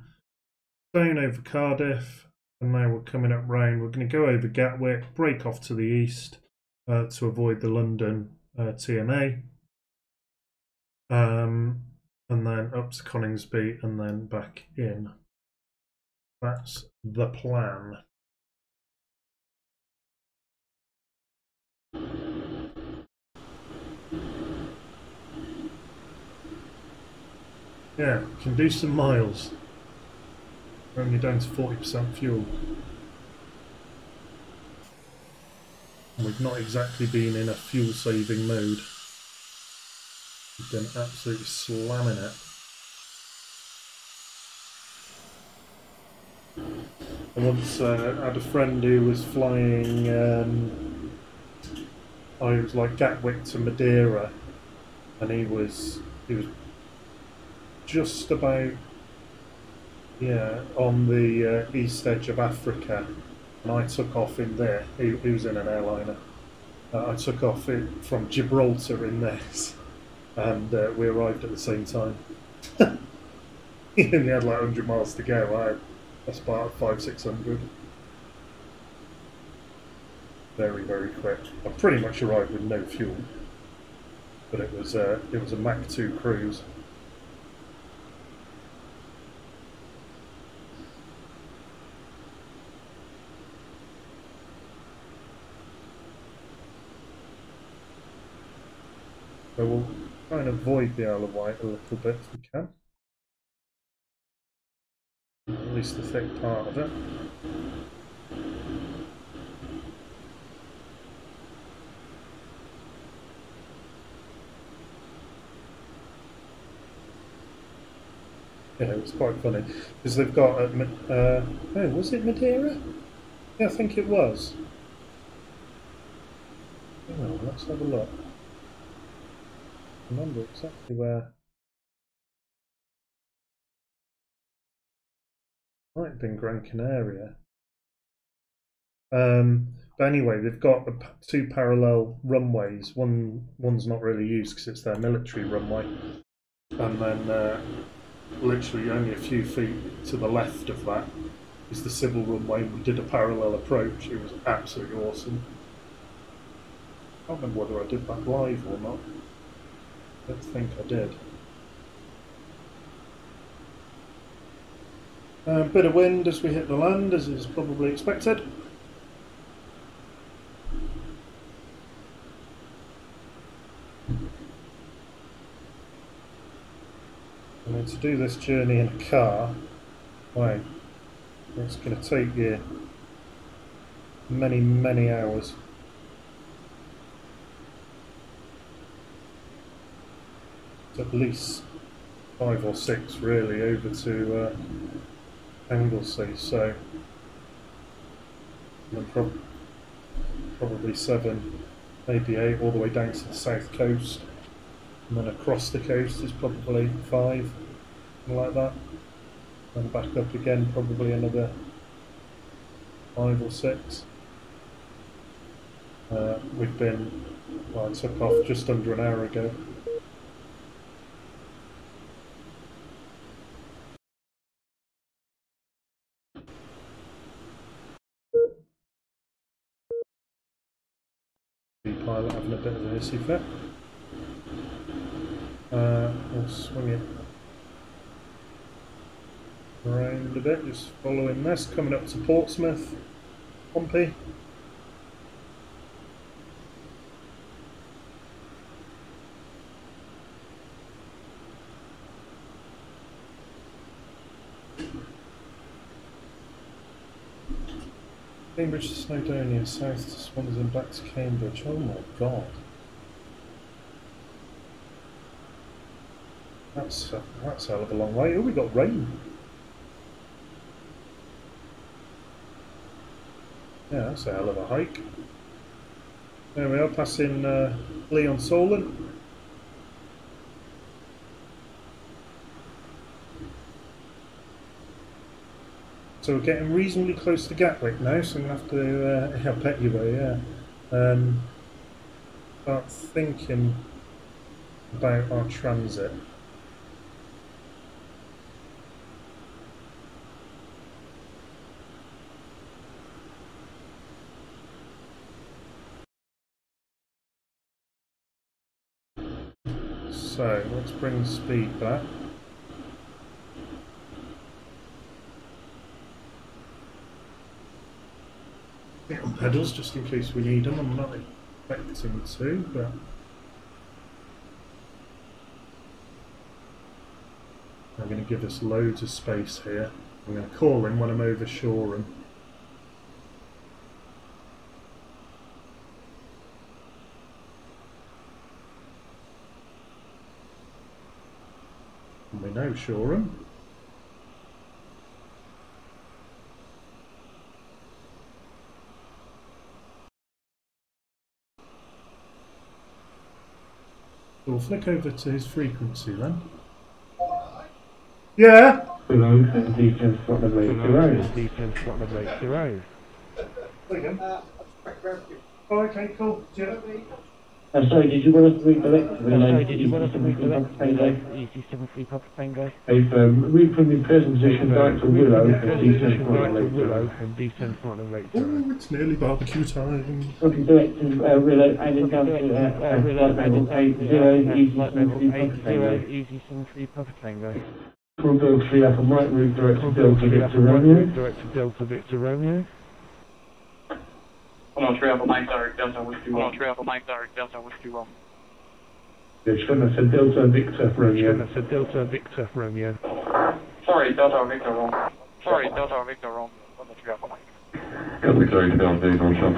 down over Cardiff, and now we're coming up round. We're going to go over Gatwick, break off to the east to avoid the London TMA, and then up to Coningsby and then back in. That's the plan. Yeah, can do some miles. We're only down to 40% fuel. And we've not exactly been in a fuel saving mode. We've been absolutely slamming it. I once had a friend who was flying, I was like Gatwick to Madeira, and he was just about, yeah, on the east edge of Africa, and I took off in there. He was in an airliner. I took off from Gibraltar in theirs, and we arrived at the same time. He only had like 100 miles to go. That's about 500-600. Very, very quick. I pretty much arrived with no fuel, but it was a Mach 2 cruise. So we'll try and avoid the Isle of Wight a little bit if we can. At least the thick part of it. Yeah, it was quite funny because they've got oh, was it Madeira? Yeah, I think it was. Oh, let's have a look. I remember exactly where. Might have been Gran Canaria. But anyway, they've got two parallel runways. One's not really used because it's their military runway, and then literally only a few feet to the left of that is the civil runway. We did a parallel approach. It was absolutely awesome. I can't remember whether I did that live or not. I don't think I did. A bit of wind as we hit the land, as is probably expected. I mean, to do this journey in a car, wow, it's going to take you many, many hours. It's at least 5 or 6 really over to Anglesey, so and probably 7, maybe 8 all the way down to the south coast, and then across the coast is probably 5, something like that, and back up again probably another 5 or 6. We've been, well, I took off just under an hour ago. The pilot having a bit of a hissy fit. We'll swing it around a bit, just following this, coming up to Portsmouth, Pompey. Cambridge to Snowdonia, south to Swans and back to Cambridge. Oh my god. That's a hell of a long way. Oh, we got rain. Yeah, that's a hell of a hike. There we are, passing Leon Solent. So we're getting reasonably close to Gatwick now, so I'm going to have to, I bet you will, yeah. Start thinking about our transit. So let's bring the speed back. Get on pedals just in case we need them. I'm not expecting to, but I'm going to give us loads of space here. I'm going to call him when I'm over Shoreham. And we know Shoreham. We'll flick over to his frequency then. Yeah? Hello, and defense not the rate to rise. Defense not the rate to rise. Oh, okay, cool. Yeah. Sorry, did you want us to redirect? Sorry, did you want us to redirect to Easy 73 Papa Tango? If read from the present position direct to Willow, and defense not the rate to Willow, rise. and defense not the rate to rise. Oh, it's nearly barbecue time. Okay, direct to Willow, adding down to flight level 80, Easy 73 Papa Tango. Easy 73 Papa Tango. From Bill 3 up and right route direct to Delta Victor Romeo. Direct to Delta Victor Romeo. Hold on, 3 Alpha Mike, direct Delta Whiskey 1. 3 Alpha Mike, direct Delta Whiskey 1. Yeah, Shouldn't have said Delta Victor Romeo. Shouldn't have said Delta Victor Romeo. Sorry, Delta Victor wrong. Sorry, Delta Victor wrong. On the 3 Alpha Mike. Gatwick sorry, down days on shop,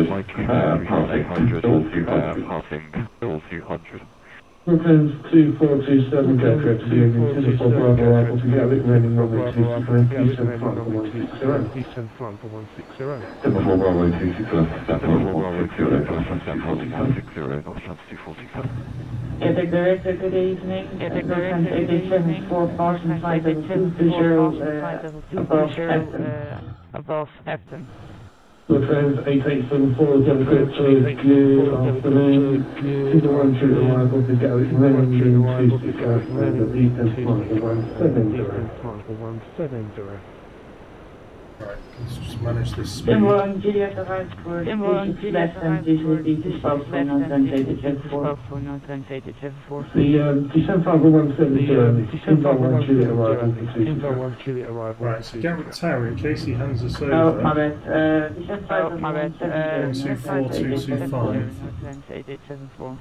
Mike, passing, Brooklyn's 2427 Gatwick to the Engine 24 Bravo Rifle to Gatwick, landing runway 265, descent front for 160. Descent front for 160. 74 Bravo 260 left, step 160, Gatwick Director, good evening. Gatwick Director, good evening. 4 Boston, flight level 220, above Afton. Brooklyn's 8874 Gatwick to good afternoon. 2-1 shoot arrival to Gatwick, landing 260, and the descent front for 170. Right, let's just manage this speed. Inwoning Juliet arrived for less than usually to stop for non-translated 74. The descent front for 170, Timber 1 Juliet arrival to 260. Right, so Gatwick Tower, in case he hands us over. Oh, my bad. Descent front for 124225. 174.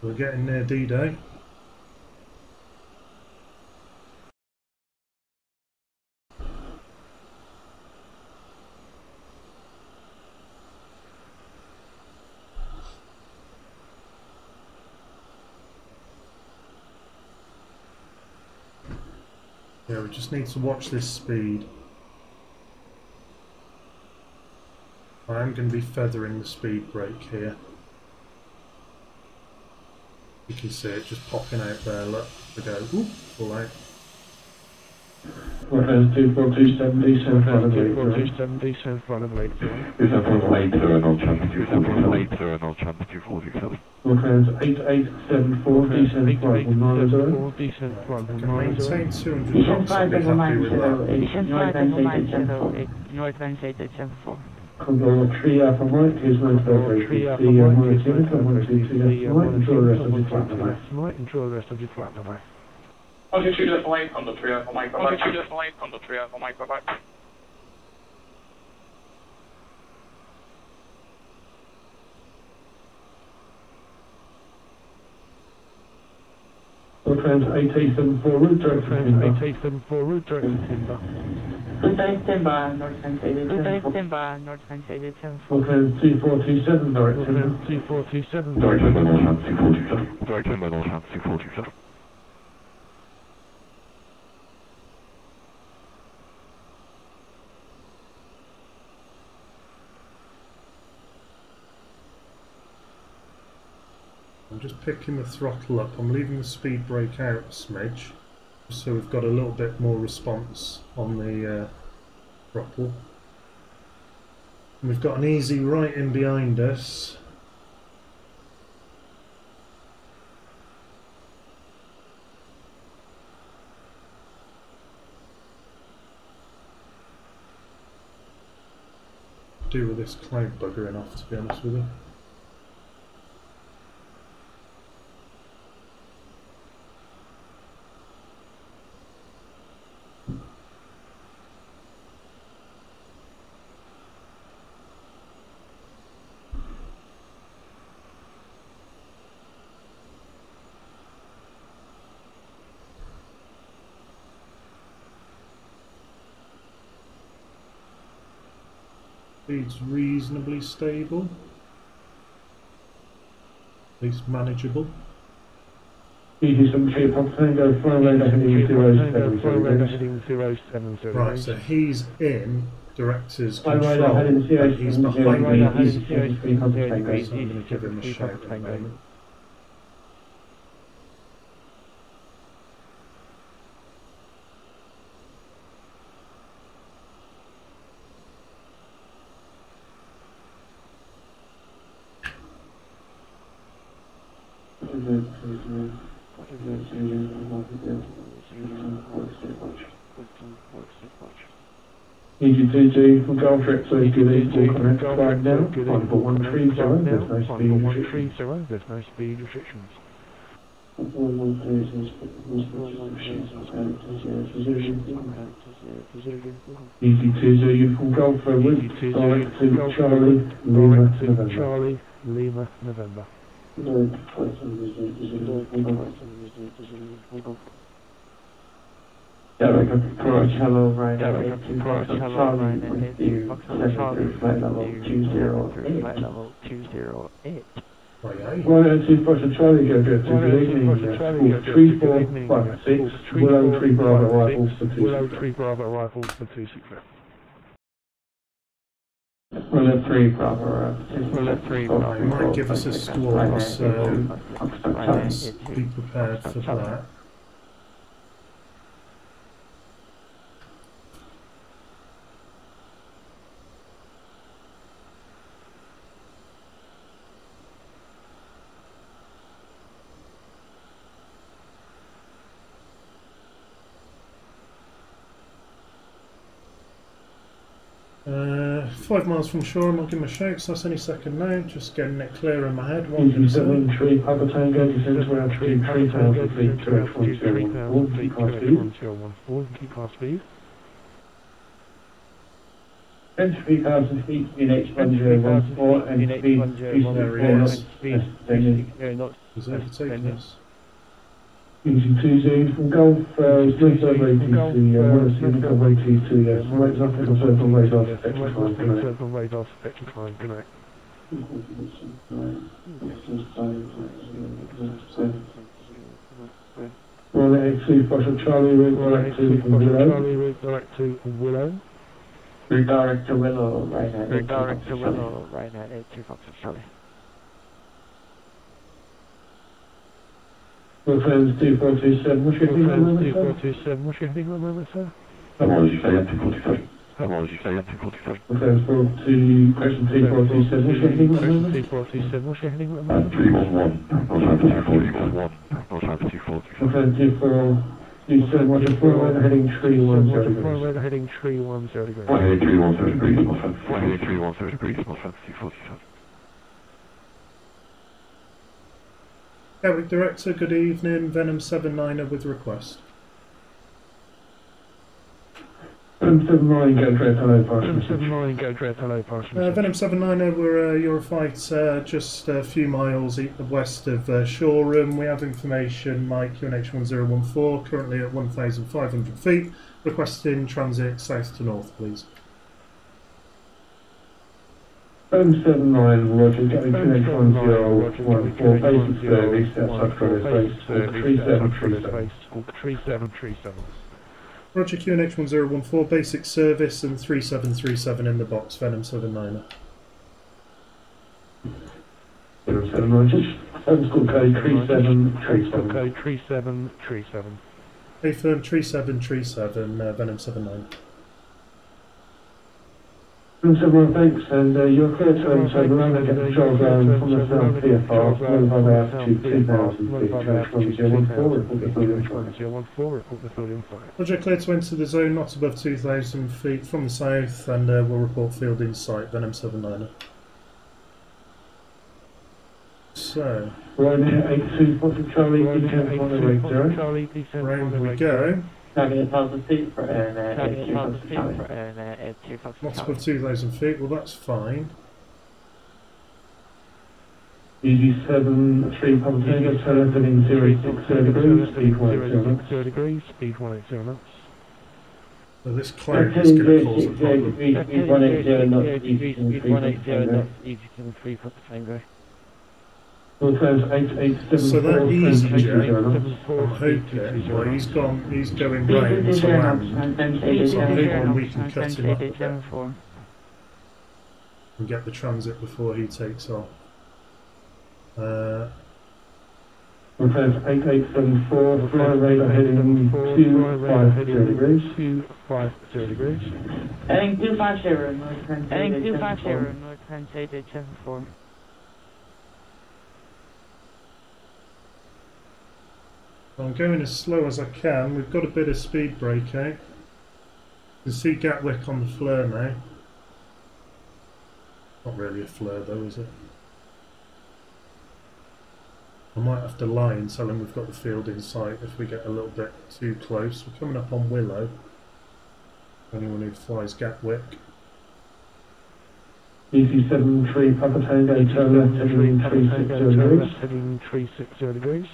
We're getting near D-Day. Yeah, we just need to watch this speed. I am going to be feathering the speed brake here. You can see it just popping out there, look, we go, oop, all out. Brooklyn's 2427, descent front of 2427, descent front of 80. descent front 80 and I'll chance 247. Brooklyn's 8874, descent front for 90. Descent front for 90. Maintain 200 Descent knots, I'll be level happy with that. 908, North Van 874. Control 3 Alpha Mike, is meant to operate the Mike unit on 122 left right, control the rest of the flat away. Right, control the rest of your flat away. 122 left lane, on the 3 Alpha Mike, bye-bye. 122 left lane, on the 3 Alpha Mike, bye-bye. Northbound 874 route director Timber. 874 route director Timber. Route Timber, Northbound 874. Timber, Northbound 874. Northbound 2427 direct Timber. 2427 Direct Timber, Northbound 247. Direct Timber, Northbound 247. I'm just picking the throttle up. I'm leaving the speed brake out a smidge, so we've got a little bit more response on the throttle. And we've got an easy right in behind us. Do with this cloud buggering off, to be honest with you. Speed's reasonably stable, at least manageable. ED73 Papa Tango, fly radar heading 070. Right, so he's in director's Fly control, radar heading but he's behind me. ED73 Papa Tango. So I'm going to give him a shout at the moment. ED22 from Golf Trip, so good evening, connect flying now, 130, there's no speed restrictions. There's no speed restrictions. ED20 you from Golf route, direct to Charlie, Lima, November. Charlie, Lima, November. Derek, approach, hello, right, Derek, approach, hello, right, with you, Charlie, flight level 208. Flight level 208. Right, to Foster Charlie, go to good evening, 3456, Willow Tree Bravo Rifles for 263. Willow Tree Bravo Rifles for 263. Willow 3 Bravo Willow 3 Bravo. They might give us a squawk, so let's be prepared for that. Uh, 5 miles from shore, I'm not giving a shout, so that's any second now. Just getting it clear in my head. What can I say? ED73 Papa Tango, descent to altitude 3,000 feet, 2X1014, keep fast speed. Keep fast speed. 23,000 feet in H1014 and speed 34 knots. He's overtaking us. ED20 from Golf, Smith over AT2, Willis Unicorn AT2, yes, right off, circle right off, effective time, good night. Circle right off, effective time, good night. Roll 82, Foster Charlie, route direct to Willow. Charlie, route direct to Willow. Redirect to Willow, right hand. Redirect to Willow, right hand, 82 Foxtrot Charlie. Wilfens 2427, what's your heading at the moment, sir? 2427, what's your heading at the moment, sir? How long did you say? 247. How long did you say? 247. Wilfens 42, question 2427, what's your heading at the moment? 2427, what's your heading at the moment? 311. Northbound 241. Northbound 240. Wilfens 2427, what's your forward heading 310 degrees? Forward heading 310 degrees. Flight heading 310 degrees, Northbound. Flight heading 310 degrees, Northbound 247. Gatwick Director, good evening. Venom 79er with request. Venom 79, go direct, hello, partial Venom message. 79, go direct, hello, partial message. Venom 79, we're Eurofighter, just a few miles west of Shoreham. We have information, Mike, QNH1014, currently at 1,500 feet, requesting transit south to north, please. Venom 79, Roger, Gatwick QNH1014, basic service, outside Crows base, 3737. 3737. Roger, QNH1014, basic service and 3737 in the box, Venom 79er. Venom 79, just school code 3737. Code 3737. Hey firm, 3737, Venom 79. Venom 79, thanks, and you're clear to Venom 79, get the control zone from the south VFR, move over altitude 2,000 feet, QNH1014, report the field in flight. 1014, report the field in flight. Roger, clear to enter the zone not above 2,000 feet from the south, and we'll report field in sight, Venom 79er. So, Ryanair 82, positive Charlie, descent 1080. Charlie, descent round we go. Target positive feet for Target F2 positive feet Charlie. for 2 Fox Not Charlie. above 2,000 feet, well that's fine. Easy 7, 3, Papa Tango, turn heading 060 degrees, speed 180 knots. 0 degrees, speed 180 knots. So this cloud is going to cause a problem. Speed 180 knots, easy Speed 180 knots, easy 73 Papa Tango. All times 8874, So that easy jet, 0 knots. I'm hoping, well he's going round to land. I'm hoping we can cut him up a bit 7874. and get the transit before he takes off. All times 8874, fly radar heading 250 degrees. 250 degrees. Heading 250, North Trent Heading 250, 74. North Trent 7874. I'm going as slow as I can. We've got a bit of speed brake out. You can see Gatwick on the flare now. Not really a flare though, is it? I might have to lie and tell him we've got the field in sight if we get a little bit too close. We're coming up on Willow. Anyone who flies Gatwick. Easy 73, Papa Tango, turn left heading 360 degrees. Heading 360 degrees.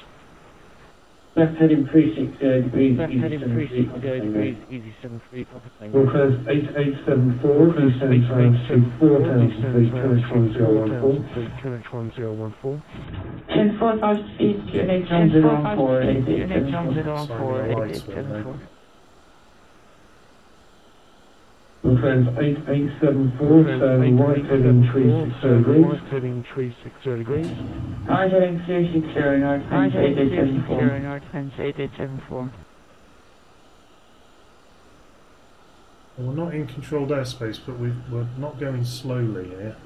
Left heading 360 degrees, Left easy heading 73 Papa 360 Tango. degrees, easy 73 Papa All Tango. times 8874, descent altitude 4,000 feet, QNH1014. QNH1014. 10-4 fast speed, QNH 10-4, 8874. All times 8874, turn right heading 360 degrees. Right heading 360 degrees. Right heading 360, North Right Trent heading 8874. 360, North Trent 8874. Well, we're not in controlled airspace, but we're not going slowly here.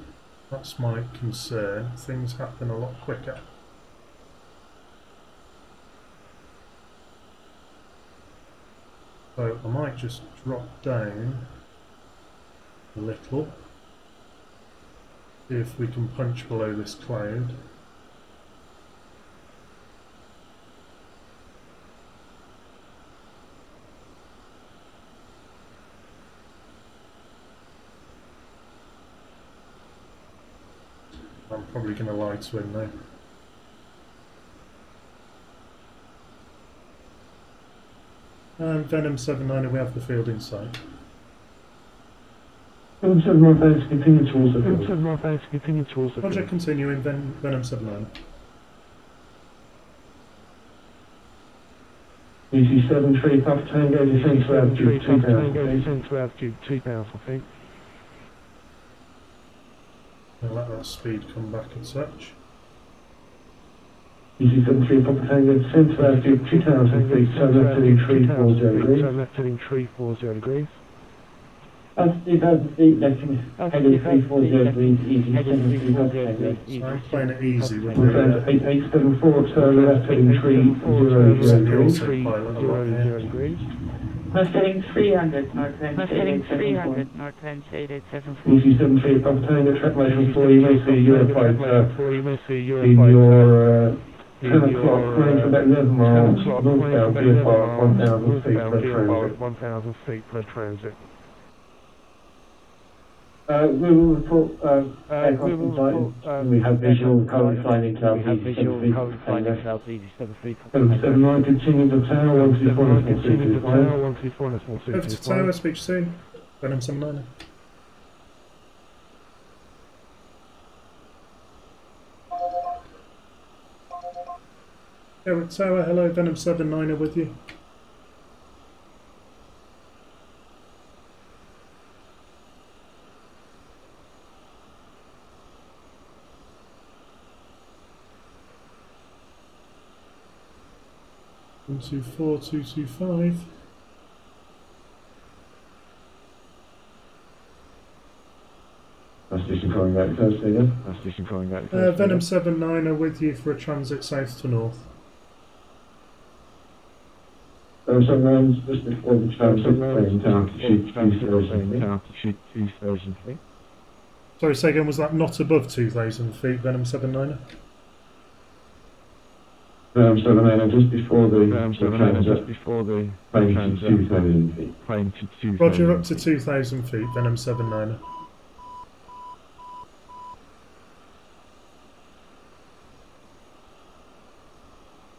That's my concern. Things happen a lot quicker. So I might just drop down a little. See if we can punch below this cloud. I'm probably going to lie to him now. And Venom 79, we have the field in sight. Venom 79, thanks, continue towards the Venom field. 79, thanks, continue towards the Roger, field. continuing, Venom 79. Easy 73, Papa Tango, descent to altitude 2,000 feet. Descent to altitude 2,000 feet. I'll let that speed come back a touch. Easy 73, Papa Tango, descent to altitude 2,000 feet, turn left heading 340 degrees. Turn left heading 340 degrees. That's 2,000 feet, left heading 340 degrees, easy Heading 73 Papa 340 Tango. degrees, So I'm playing it easy with All times the 8874, turn left heading 300 degrees. 300 degrees. Left heading 300, North Trent Left heading 8874. 300, North Trent 8874. Easy 73, Papa Tango, track motion 4, you may see a Eurofighter You may see a in Eurofighter your 10 o'clock, running for about 11 miles, northbound VFR 1,000 feet per transit. 1,000 feet per transit. We will report aircraft in sight, and we have visual currently flying in clouds, easy 7 feet per tango. 779, continue the tower, 124, Over to tower, speak soon. Venom 79. Eric Tower, hello, Venom 79 with you. One, 2, 4, 2, 2, 5. That's station calling back Thursday again. That's station calling back Thursday. Venom 79 are with you for a transit south to north. Sometimes just before the transit, playing down to shoot 2,000 feet. Sorry, say again, was that not above 2,000 feet, Venom 79? 79, just before the plane to 2,000 feet. Plane to 2,000. Roger, up to 2,000 feet, Venom 79.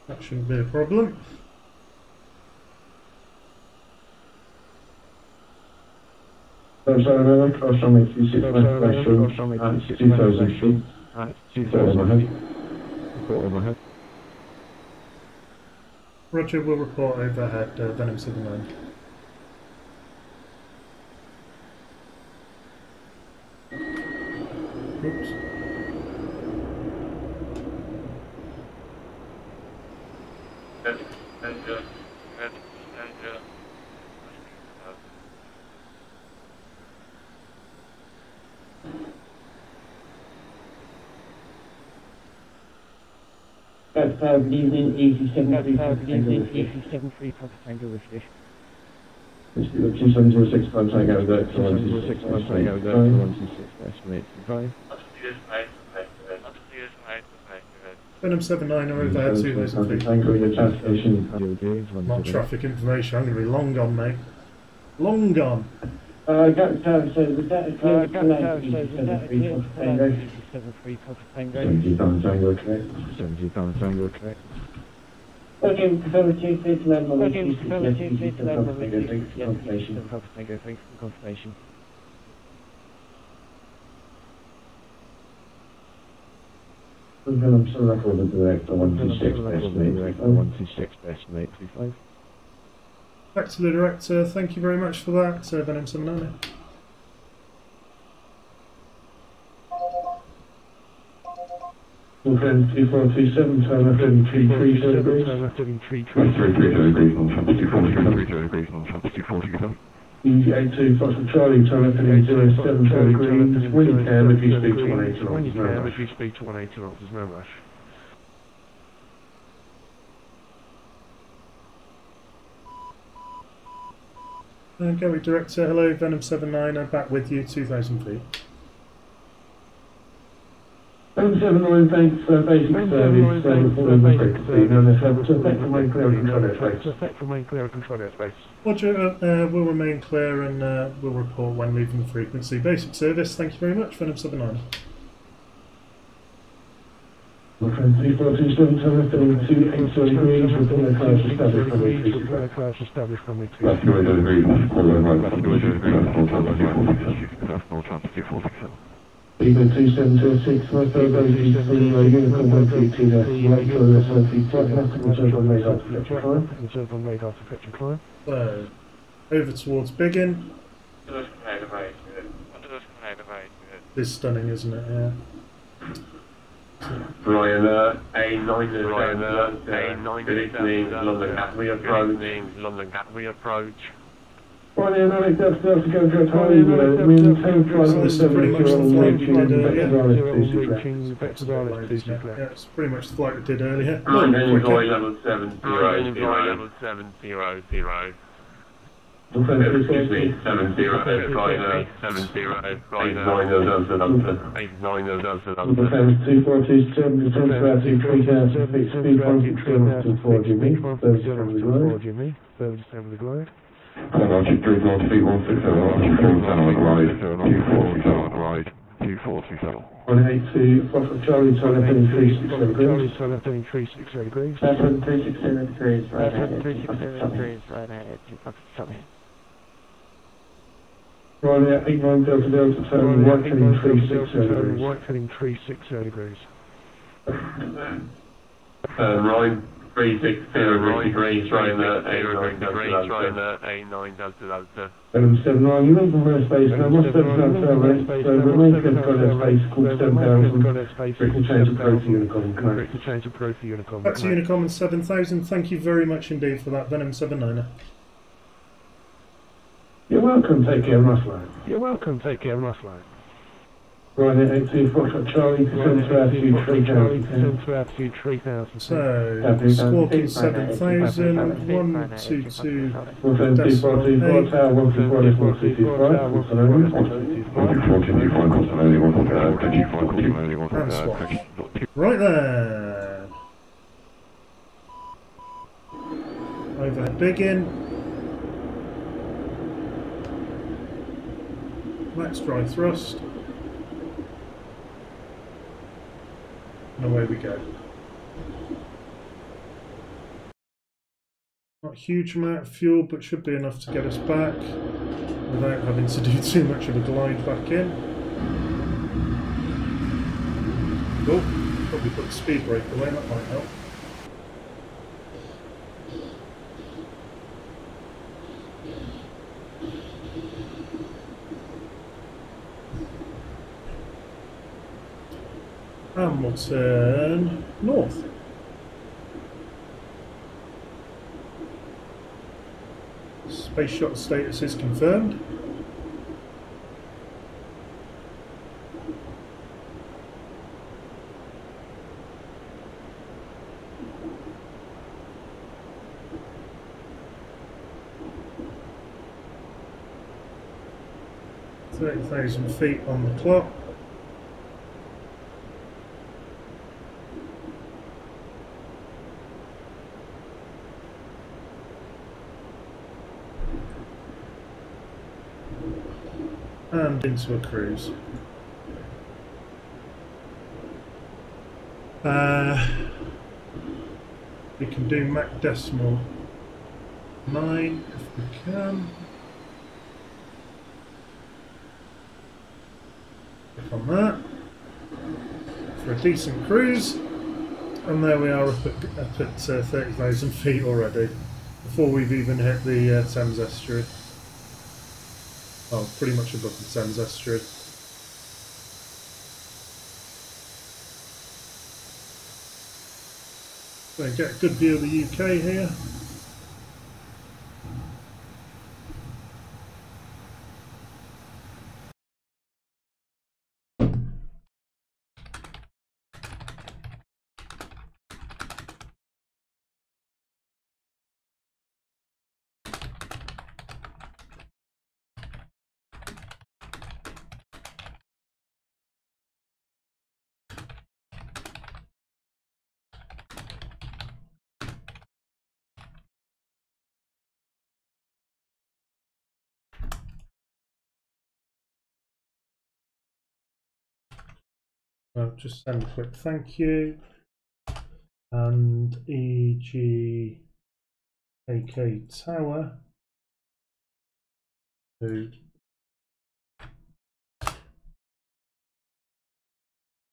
That shouldn't be a problem. Sorry, cross runway 26 at 2,000 feet. At 2,000 feet. Report overhead. Roger, we'll report overhead, Venom 79. Oops. Good evening, 87 Papa Tango with you. 2706 Papa Tango, 2706 Papa Tango, 126, estimate 5. Venom 79 are overhead 2,000 feet. Tango, your chat station. Not traffic information, I'm going to be long gone, mate. Long gone. Gatwick Tower, so was that a clear delay? 73 Papa Tango. 70 Tango, correct. 70 Tango, correct. Okay, confirm 2 feet level. Okay, confirm 2 feet level. Confirmation. Papa Tango, thanks for confirmation. I'm still recording the director 126 estimate. 126 estimate 35. Back to the director, thank you very much for that, Venom 79. Confirm 2427, turn left in 330 degrees. Turn left in 330 degrees on chance 240, 330 degrees on chance 240. E82 Foxtrot Charlie, turn left in 0730 degrees. When you can, if you speak to 180 knots, When you no can, rush. if you speak to 180 knots, there's no rush. Gatwick director, hello, Venom 79, I'm back with you, 2,000 feet. 779, thanks for basic service, for the frequency, and let's have to effect remain clear and control airspace. Effect remain clear and control airspace. Roger, we'll remain clear and we'll report when leaving the frequency. Basic service, thank you very much, Venom 79. My friend, 3427, turn left in 280 degrees, report the crash established from me, please. Report the crash established from me, please. That's 280 degrees, call over right, that's 280 degrees, call chance 240. Eagle 2726, my third base is 3, Unicorn 132, right for the SLT, flight left and reserve on radar to fetch your climb. Reserve on radar to fetch your climb. So, over towards Biggin. This is stunning, isn't it? Yeah. Brian, A9 good evening, London Gatwick approach. London Gatwick approach. Brian, Alex, that's to go for a time, maintain flight So this is pretty much the flight we did earlier. earlier. Yeah, it's pretty much the flight we did earlier. London Quicker. Envoy level 700. Level 700. Excuse me, 70 Glider, 70 Glider, 89 Delta Delta, 89 Delta Delta. Defense 242, descend to altitude 3000 feet, speed 160 Jimmy, service assembly glide. Altitude 3,000 feet, 160, altitude 4 on the glide, 247 on the glide, 2427. 182, Foxtrot Charlie, Solid heading 360 degrees. Solid heading 360 degrees. That's 360 degrees, right ahead. 360 degrees, right ahead. Ryanair 89 Delta Delta, turn right heading 360 degrees. Right heading 360 degrees. Ryan 360 degrees, Ryanair 89 Delta Delta. Venom 79, you leave from airspace, now what's the transfer rate? So remain control airspace, call 7000, critical change of crew to Unicom, Critical change of crew for Unicom. Back to Unicom and 7000. Thank you very much indeed for that, Venom 79er. You're welcome, take care, nice line. You're welcome, take care, nice line. Ryanair 82, Foxtrot Charlie, descend to altitude 3000. Descend to altitude 3000. So, Squawking 7000, 122, We'll send 242, tower 124, 125, what's the name? 124, and swap. Right there. Overhead digging. Max dry thrust. And away we go. Not a huge amount of fuel, but should be enough to get us back without having to do too much of a glide back in. Oh, probably put the speed brake away, that might help. And we'll turn north. Space shuttle status is confirmed. $30,000 feet on the clock. And into a cruise. We can do Mach decimal 9 if we can. Click on that for a decent cruise, and there we are up at 30,000 feet already before we've even hit the Thames estuary. Oh, pretty much above the Thames estuary. So get a good view of the UK here. I'll just send a quick thank you. And EG AK Tower who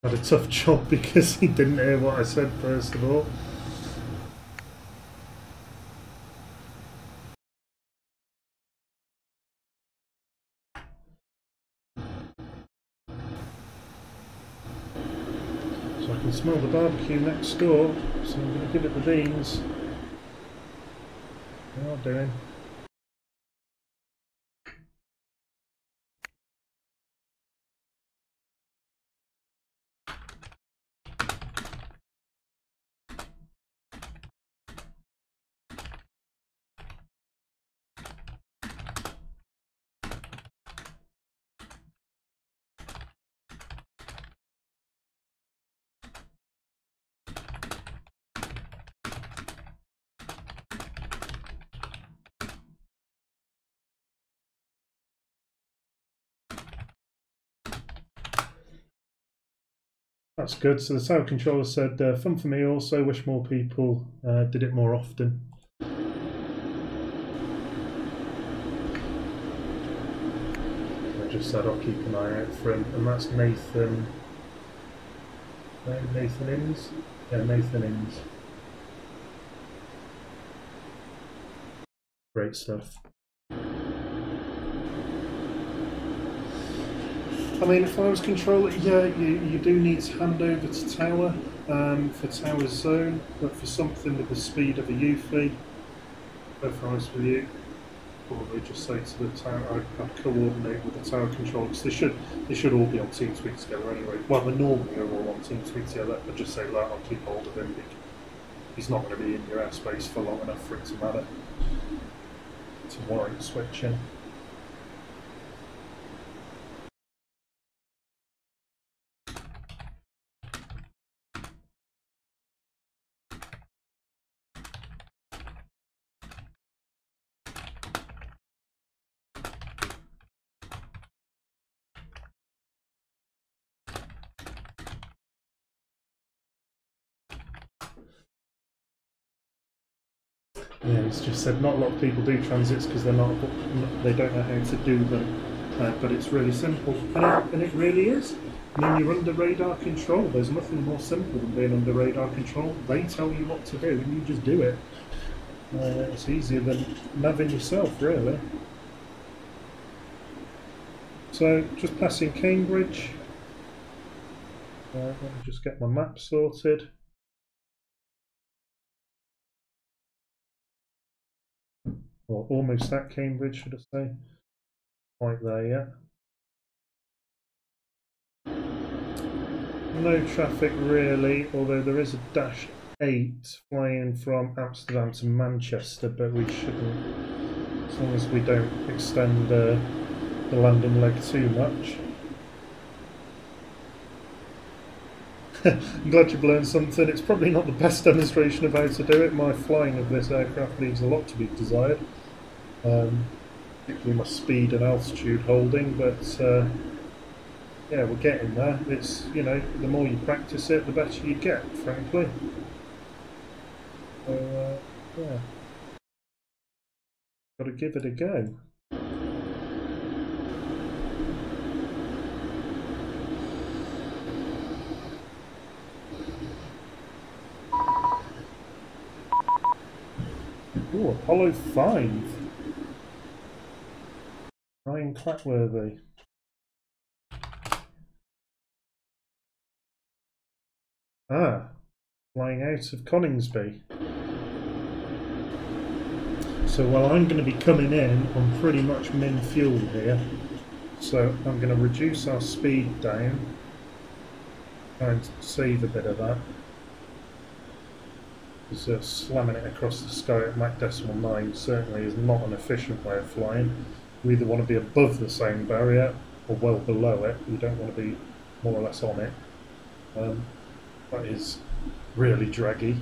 had a tough job because he didn't hear what I said first of all. So I can smell the barbecue next door, so I'm going to give it the beans. They are doing. That's good. So the tower controller said, fun for me also, wish more people did it more often. I just said I'll keep an eye out for him, and that's Nathan. Nathan Inns? Yeah, Nathan Inns. Great stuff. I mean, if I was controller, yeah, you do need to hand over to tower for tower's zone, but for something with the speed of a UFI, if I was with you, probably just say to the tower, I'd coordinate with the tower controller, because they should all be on TeamSpeak together anyway. Well, they normally are all on TeamSpeak together, but just say that, I'll keep hold of him, because he's not going to be in your airspace for long enough for it to matter, to warrant switching. Yeah, he's just said not a lot of people do transits because they don't know how to do them, but it's really simple, and it really is. I mean, you're under radar control. There's nothing more simple than being under radar control. They tell you what to do, and you just do it. It's easier than navving yourself, really. So, just passing Cambridge. Let me just get my map sorted. Or almost at Cambridge, should I say. Quite there yet. No traffic really, although there is a Dash 8 flying from Amsterdam to Manchester, but we shouldn't, as long as we don't extend the landing leg too much. I'm glad you've learned something. It's probably not the best demonstration of how to do it. My flying of this aircraft leaves a lot to be desired, particularly my speed and altitude holding, but yeah, we're getting there. It's, you know, the more you practice it, the better you get, frankly. So, yeah. Got to give it a go. Ooh, Apollo 5. Ryan Clackworthy. Ah, flying out of Coningsby. So while I'm going to be coming in on pretty much min fuel here, so I'm going to reduce our speed down and save a bit of that. Because slamming it across the sky at Mach decimal 9 certainly is not an efficient way of flying. You either want to be above the sound barrier or well below it. You don't want to be more or less on it. That is really draggy.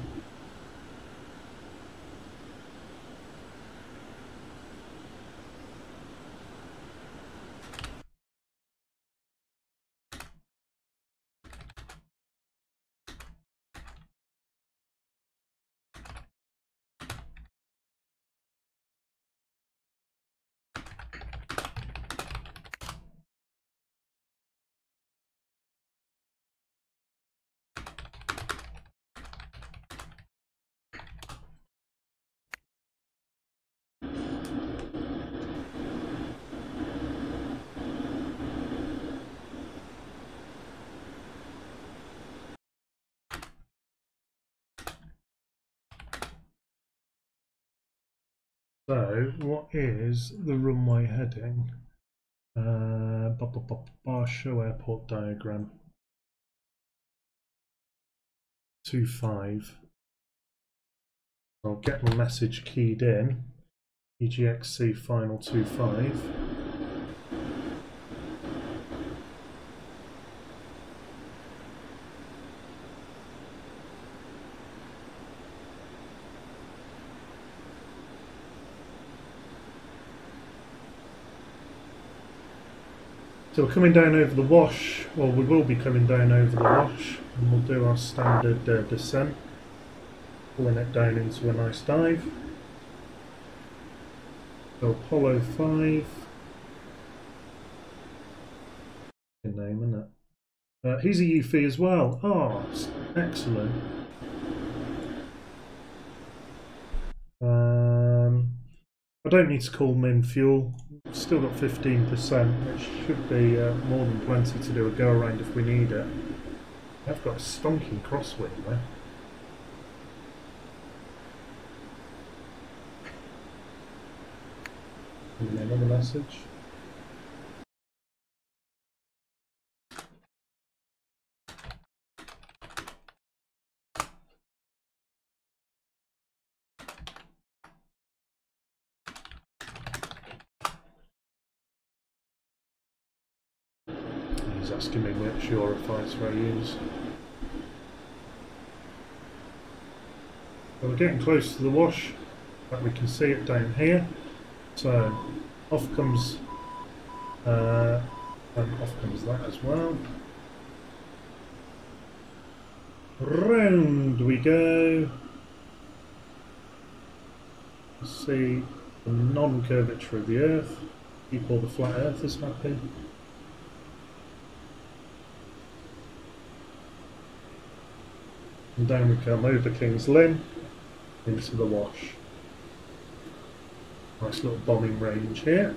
So, what is the runway heading? Show airport diagram. 25. I'll get my message keyed in. EGXC final 25. So we're coming down over the wash, or we will be coming down over the wash, and we'll do our standard descent, pulling it down into a nice dive. So Apollo 5, good name, isn't it? He's a UFI as well. Oh, excellent. I don't need to call him in fuel. Still got 15%, which should be more than plenty to do a go around if we need it. I've got a stonking crosswind there. Give me another message. He's asking me which Eurofighter I use. So we're getting close to the wash, but we can see it down here. So off comes that as well. Round we go. See the non-curvature of the Earth. Keep all the flat earthers happy. And down we come over King's Lynn into the wash. Nice little bombing range here.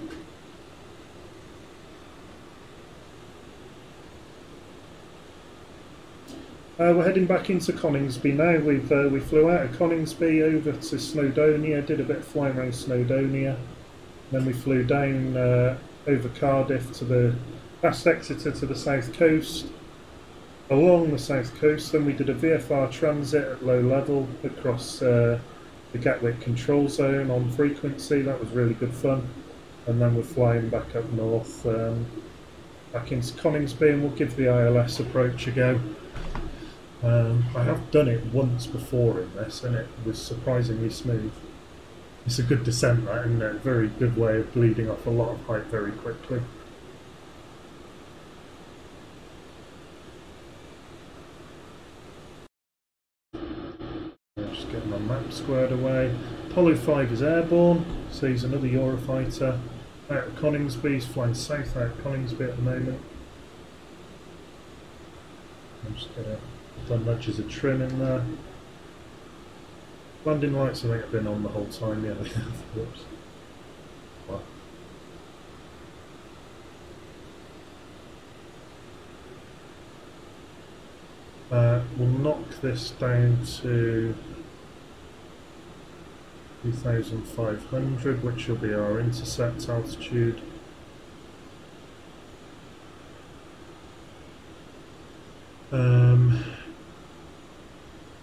We're heading back into Coningsby now. We flew out of Coningsby over to Snowdonia, did a bit of flying around Snowdonia. Then we flew down over Cardiff to the past Exeter to the south coast. Along the south coast, then we did a VFR transit at low level across the Gatwick control zone on frequency. That was really good fun. And then we're flying back up north, back into Coningsby, and we'll give the ILS approach a go. I have done it once before in this, and it was surprisingly smooth. It's a good descent, right, and a very good way of bleeding off a lot of height very quickly. Just getting my map squared away. Apollo 5 is airborne, so he's another Eurofighter. Out of Coningsby, he's flying south out of Coningsby at the moment. I'm just going to done nudges of trim in there. Landing lights I think have been on the whole time, yeah. Whoops. Wow. We'll knock this down to 2,500, which will be our intercept altitude.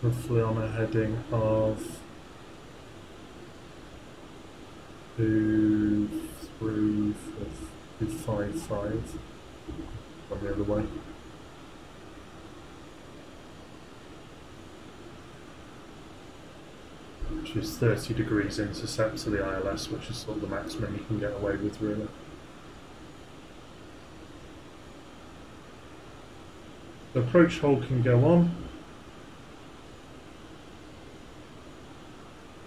Roughly on a heading of 255 from the other way. Which is 30 degrees intercept to the ILS, which is sort of the maximum you can get away with, really. The approach hold can go on.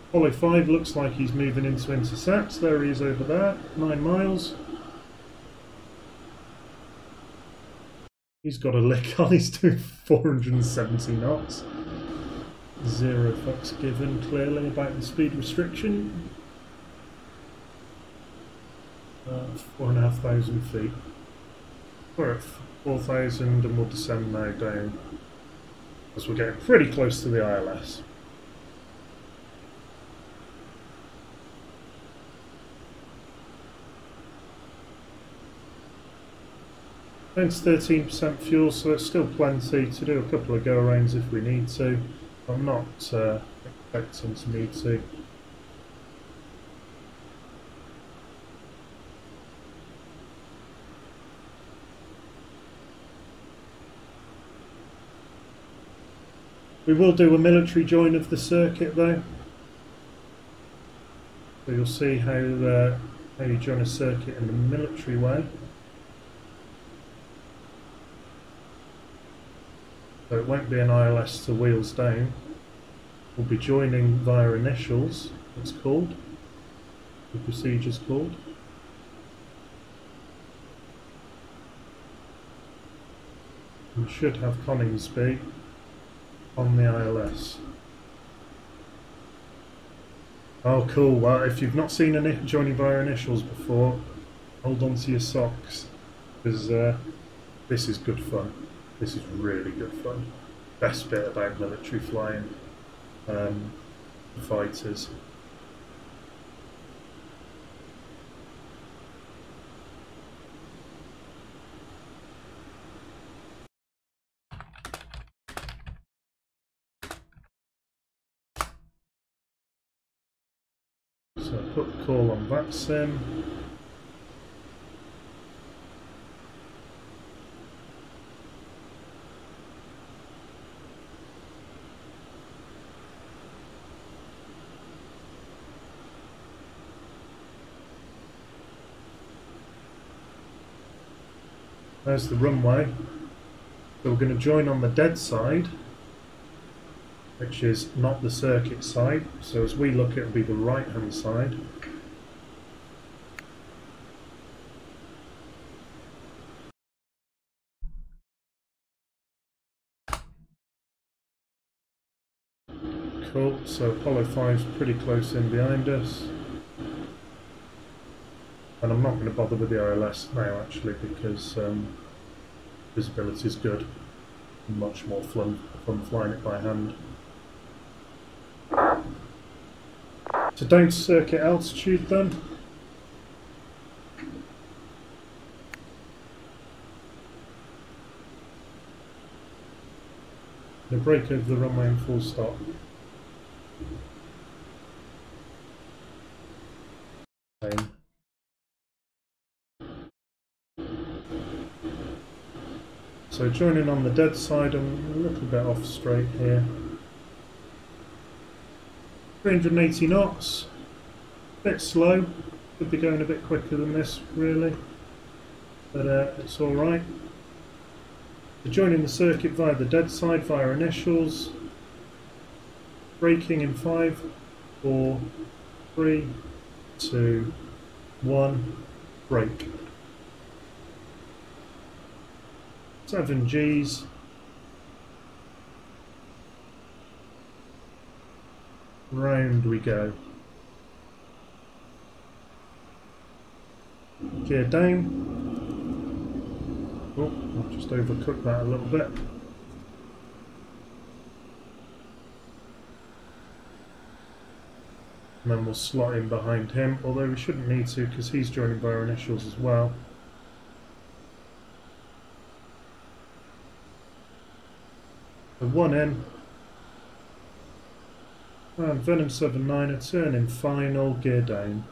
Apollo 5 looks like he's moving into intercepts. There he is over there, 9 miles. He's got a lick on, he's doing 470 knots. Zero fucks given, clearly, about the speed restriction. 4,500 feet. We're at 4,000 and we'll descend now down as we're getting pretty close to the ILS. It's 13% fuel, so there's still plenty to do a couple of go-arounds if we need to. I'm not expecting to need to. We will do a military join of the circuit though. So you'll see how you join a circuit in the military way. So it won't be an ILS to wheels down. We'll be joining via initials, it's called. The procedure's called. We should have Coningsby on the ILS. Oh cool, well if you've not seen joining via initials before, hold on to your socks, because this is good fun. This is really good fun. Best bit about military flying fighters. So put the call on that sim. There's the runway. So we're going to join on the dead side, which is not the circuit side. So as we look, it'll be the right hand side. Cool, so Apollo 5's pretty close in behind us. And I'm not going to bother with the ILS now actually, because visibility is good. Much more fun flying it by hand. So down to circuit altitude then. The brake over the runway and full stop. Same. So joining on the dead side, I'm a little bit off straight here. 380 knots, bit slow, could be going a bit quicker than this really, but it's alright. So joining the circuit via the dead side via initials, braking in 5, 4, 3, 2, 1, brake. 7 Gs. Round we go. Gear down. Oh, I've just overcooked that a little bit. And then we'll slot in behind him, although we shouldn't need to because he's joining by our initials as well. So 1 in. And Venom 79er, turn in final, gear down.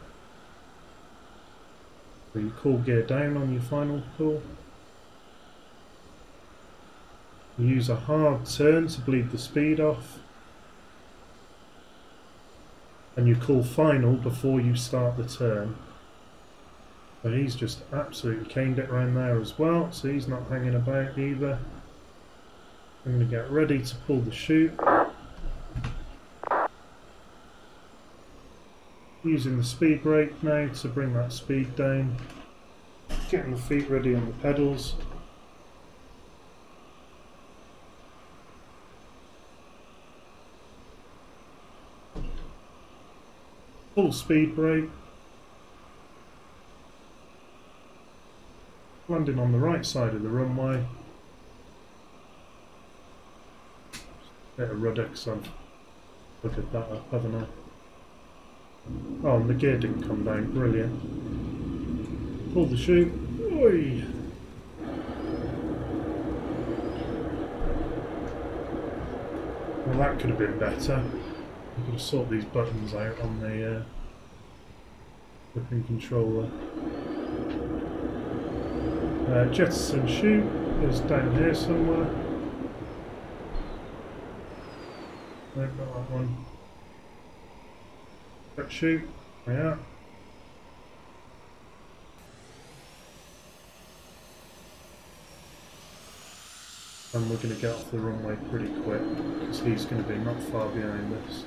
So you call gear down on your final call. You use a hard turn to bleed the speed off. And you call final before you start the turn. So he's just absolutely caned it around there as well, so he's not hanging about either. I'm going to get ready to pull the chute. Using the speed brake now to bring that speed down. Getting the feet ready on the pedals. Full speed brake. Landing on the right side of the runway. Bit of rudder because I've buggered that up, haven't I? Oh, and the gear didn't come down. Brilliant. Pull the chute. Oi! Well, that could have been better. I've got to sort these buttons out on the flipping controller. Jettison chute is down here somewhere. I've got that one. Cut chute, yeah. And we're going to get off the runway pretty quick because he's going to be not far behind us.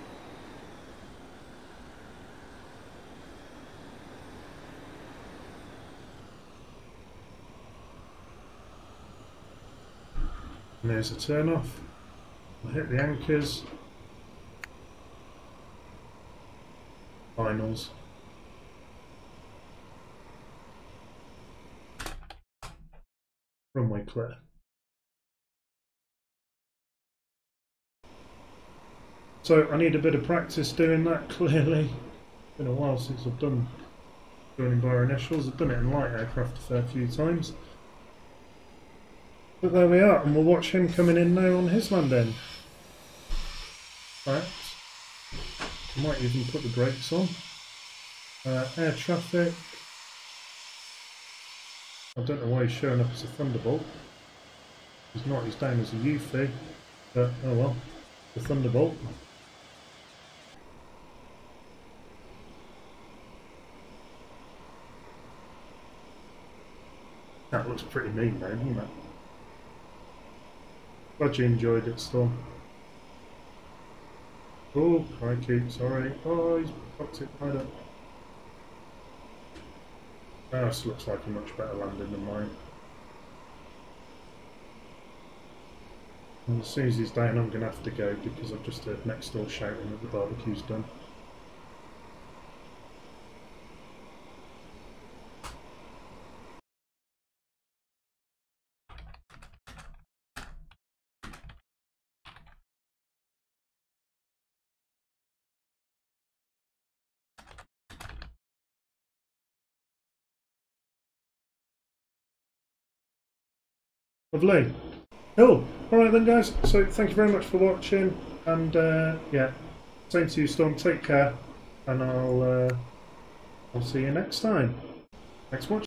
And there's a turn off. We'll hit the anchors. Finals. Runway clear. So I need a bit of practice doing that, clearly. It's been a while since I've done joining by initials. I've done it in light aircraft a fair few times. But there we are, and we'll watch him coming in now on his landing. Right. I might even put the brakes on. Air traffic. I don't know why he's showing up as a Thunderbolt. He's not, he's down as a Eufy, but oh well, the Thunderbolt. That looks pretty mean now, doesn't it? Glad you enjoyed it, Storm. Oh, crikey, sorry. Oh, he's fucked it right up. Oh, this looks like a much better landing than mine. And as soon as he's down, I'm going to have to go because I've just heard next door shouting that the barbecue's done. Lovely. Cool. Alright then guys, so thank you very much for watching, and yeah, same to you Storm, take care, and I'll see you next time. Thanks so much.